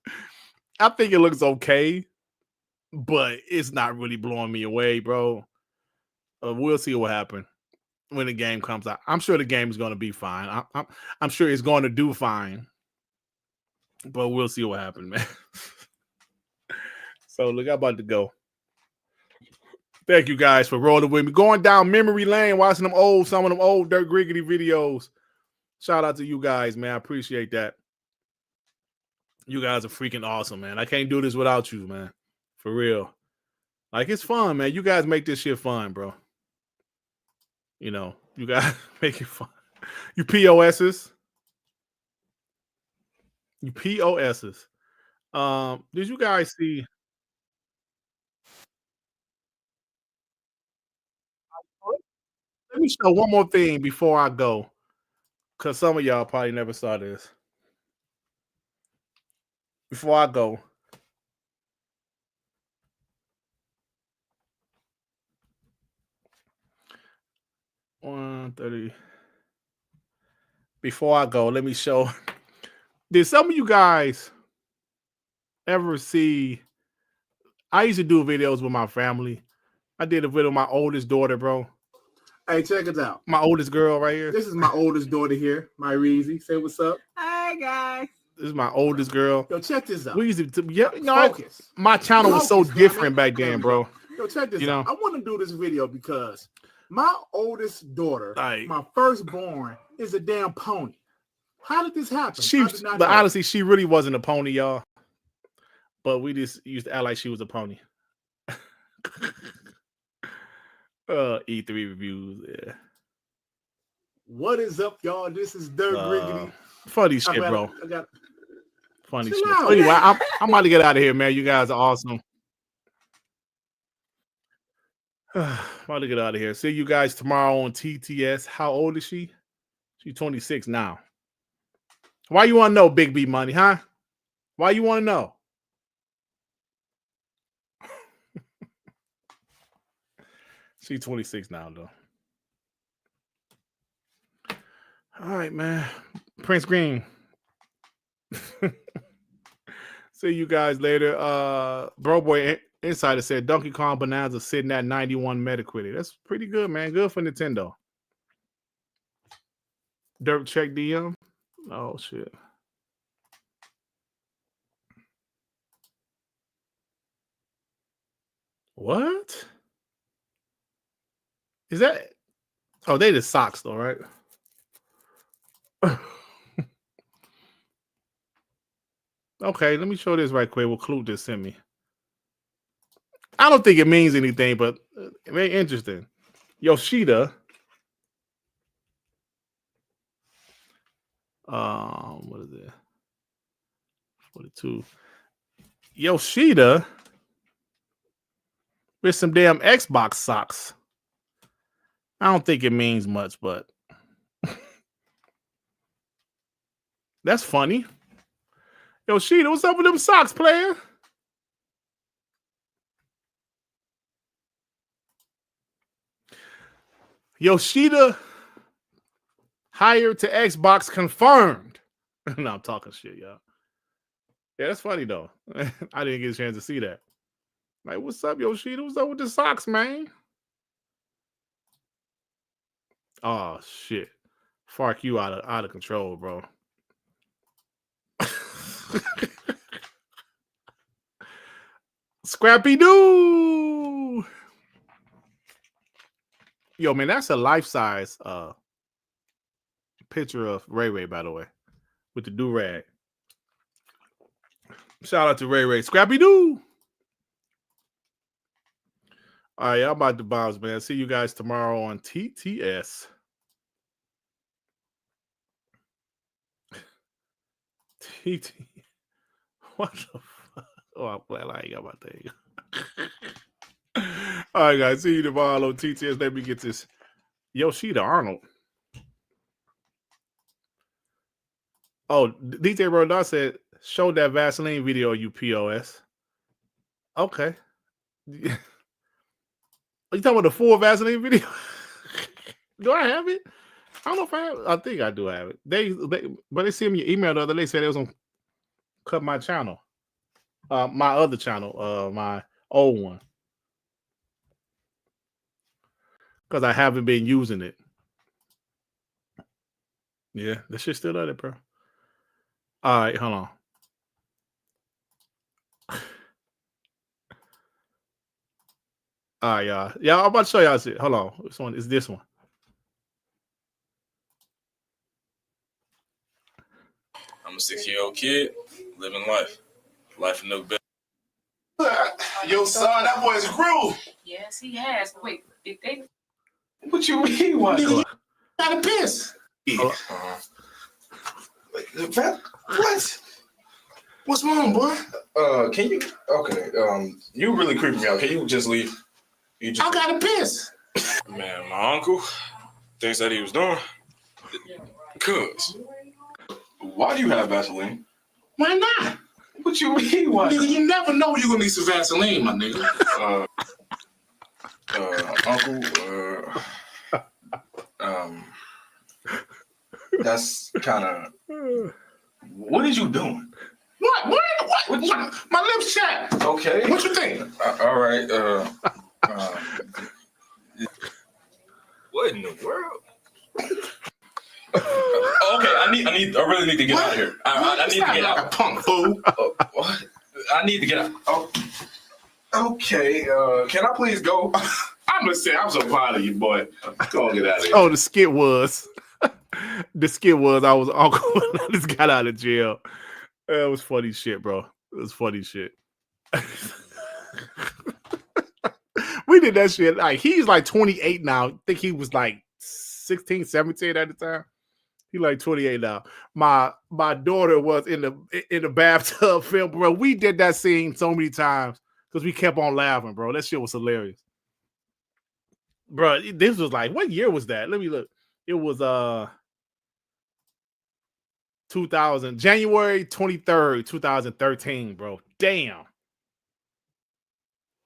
I think it looks okay, but it's not really blowing me away, bro. We'll see what happens when the game comes out. I'm sure the game is going to be fine. I'm sure it's going to do fine, but we'll see what happens, man. So look, I'm about to go. Thank you guys for rolling with me. Going down memory lane, watching some of them old Dirt Griggity videos. Shout out to you guys, man. I appreciate that. You guys are freaking awesome, man. I can't do this without you, man. For real. Like, it's fun, man. You guys make this shit fun, bro. You guys make it fun. You POSs. You POSs. Did you guys see? Let me show one more thing before I go. Because some of y'all probably never saw this. Before I go. 1:30. Before I go, let me show. Did some of you guys ever see? I used to do videos with my family. I did a video with my oldest daughter, bro. Hey, check it out. My oldest girl right here. This is my oldest daughter here, my Reezy. Say what's up. Hi, guys. This is my oldest girl. Yo, check this out. We used to, yeah, you know, Focus. my channel was so Focus, different damn it. back There then, we bro. go. Yo, check this You out. know? I want to do this video because my oldest daughter, Like- my firstborn, is a damn pony. How did this happen? She, I did not but know. honestly, she really wasn't a pony, y'all. But we just used to act like she was a pony. E3 reviews, yeah. What is up, y'all? This is Dirt Griggity. Funny shit, bro. I got Funny Chill shit. out. Anyway, I'm about to get out of here, man. You guys are awesome. About to get out of here. See you guys tomorrow on TTS. How old is she? She's 26 now. Why you want to know, Big B Money, huh? Why you want to know? She's 26 now, though. All right, man. Prince Green. See you guys later. Bro Boy Insider said Donkey Kong Bonanza sitting at 91 Metacritic. That's pretty good, man. Good for Nintendo. Dirt check DM. Oh shit. What? Is that? Oh, they the socks though, right? Okay, let me show this right quick. What Clue just sent me. I don't think it means anything, but very interesting. Yoshida. What is it? 42. Yoshida with some damn Xbox socks. I don't think it means much, but that's funny. Yoshida, what's up with them socks, player? Yoshida hired to Xbox confirmed. No, I'm talking shit, y'all. Yeah, that's funny though. I didn't get a chance to see that. Like, what's up, Yoshida? What's up with the socks, man? Oh shit. Fark you out of control, bro. Scrappy Doo. Yo, man, that's a life-size picture of Ray Ray, by the way, with the do-rag. Shout out to Ray Ray. Scrappy Doo. All right, I'm about to bounce, man. See you guys tomorrow on TTS. TT. What the fuck? Oh, I'm glad I ain't got my thing. All right, guys. See you tomorrow on TTS. Let me get this. Yoshida Arnold. Oh, DJ Rodon said, show that Vaseline video, you POS. Okay. You talking about the full Vaseline video? Do I have it? I don't know if I have it. I think I do have it. But they sent me an email the other day, said they was gonna cut my channel. My other channel, my old one. Because I haven't been using it. Yeah, that shit's still out there, bro. All right, hold on. All right, y'all. Yeah, I'm about to show y'all shit. Hold on. Which one is this one? I'm a 6-year-old kid living life. Life no better. Yo, son, that boy's grew. Yes, he has. Wait, did they? What you mean? What? Hold on. Got a piss. Hold What? What's wrong, boy? Can you? Okay. You really creeping me out. Can you just leave? You just. I got a piss. Man, my uncle thinks that he was doing. Cuz. Why do you have Vaseline? Why not? What you mean? Why? Nigga, you never know you're gonna need some Vaseline, my nigga. Uncle, that's kind of. What is you doing? What? My lips chapped. Okay. What you think? All right. What in the world? Okay, I really need to get out of here. I need to get out. Like a punk fool. What? I need to get out. Oh, okay, can I please go? I'm gonna say I'm so proud of you, boy. Go on, get out of here. Oh, the skit was I was uncle when I just got out of jail. It was funny shit, bro. It was funny shit. We did that shit. Like, he's like 28 now. I think he was like 16, 17 at the time. He like 28 now. My daughter was in the bathtub film, bro. We did that scene so many times because we kept on laughing, bro. That shit was hilarious. Bro, this was like, what year was that? Let me look. It was 2000, January 23rd, 2013, bro. Damn.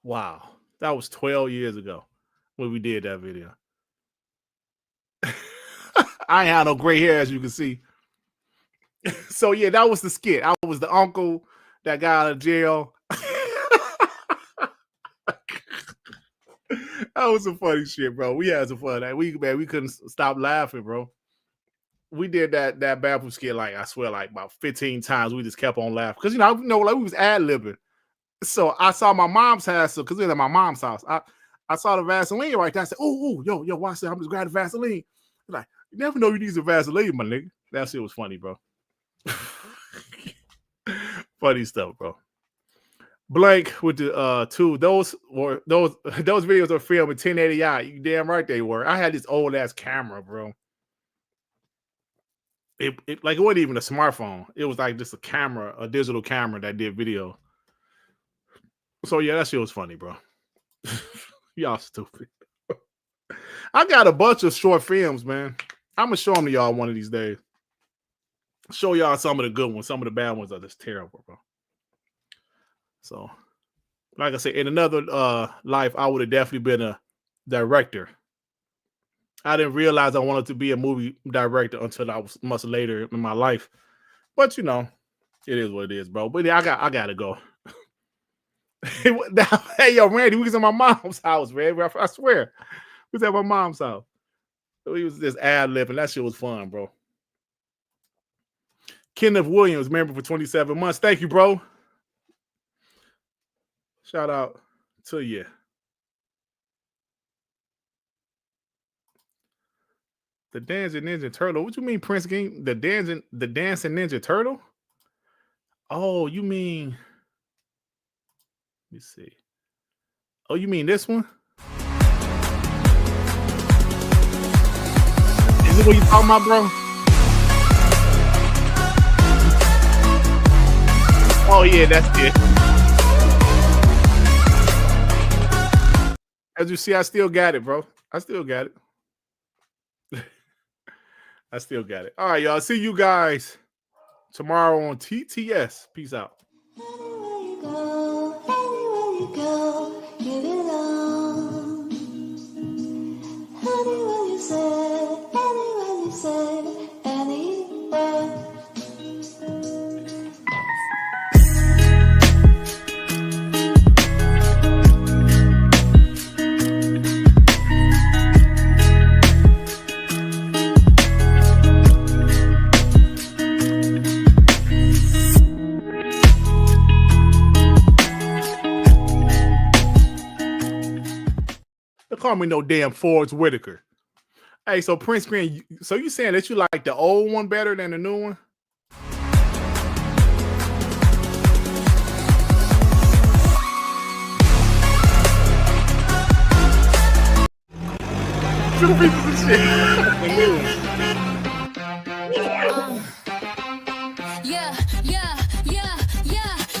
Wow. That was 12 years ago when we did that video. I ain't had no gray hair, as you can see. So yeah, that was the skit. I was the uncle that got out of jail. That was some funny shit, bro. We had some fun. We couldn't stop laughing, bro. We did that bathroom skit, like, I swear, like about 15 times. We just kept on laughing. Because, like, we was ad-libbing. So I saw my mom's house, because it was at my mom's house. I saw the Vaseline right there. I said, oh, yo, watch that. I'm just grabbing Vaseline. Like, you never know you need some Vaseline, my nigga. That shit was funny, bro. Funny stuff, bro. Blank with the those videos are filmed in 1080i. You damn right they were. I had this old ass camera, bro. It wasn't even a smartphone. It was like just a digital camera that did video. So yeah, that shit was funny, bro. Y'all stupid. I got a bunch of short films, man. I'm gonna show them to y'all one of these days. Show y'all some of the good ones. Some of the bad ones are just terrible, bro. So, like I said, in another life, I would have definitely been a director. I didn't realize I wanted to be a movie director until I was much later in my life. But it is what it is, bro. But yeah, I gotta go. Hey, yo, Randy, we was at my mom's house, man. I swear, we was at my mom's house. We was just ad-libbing. That shit was fun, bro. Kenneth Williams, member for 27 months. Thank you, bro. Shout out to you. The Dancing Ninja Turtle. What you mean, Prince King? The Dancing Ninja Turtle? Oh, you mean? Let me see. Oh, you mean this one? Is it what you talking about, bro? Oh yeah, that's it. As you see, I still got it, bro. I still got it. I still got it. All right, y'all. See you guys tomorrow on TTS. Peace out. Anywhere you go, you belong. Anywhere you say, anywhere. Don't call me no damn Forrest Whitaker. Hey, so Prince Green, so you saying that you like the old one better than the new one? Two pieces of shit.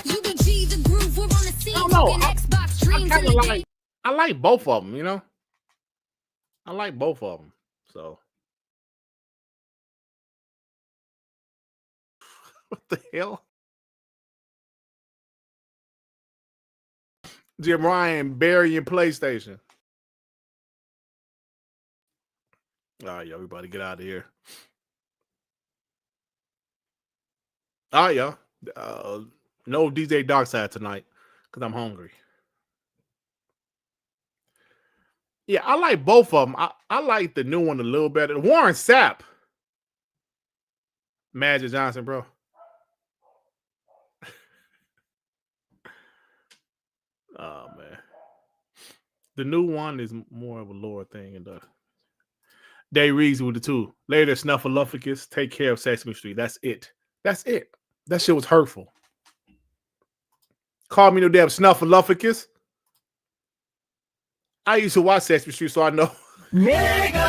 You can G the groove. We're on the scene. I don't know. Xbox dreams. I like both of them, you know? I like both of them. So what the hell? Jim Ryan burying PlayStation. All right, y'all, everybody get out of here. All right, y'all. No DJ Darkside tonight because I'm hungry. Yeah, I like both of them. I like the new one a little better. Warren Sapp. Magic Johnson, bro. Oh, man. The new one is more of a lower thing. And Day Reeves with the two. Later, Snuffleupagus, Take Care of Sesame Street. That's it. That's it. That shit was hurtful. Call me no damn Snuffleupagus. I used to watch Sesame Street, so I know. Mega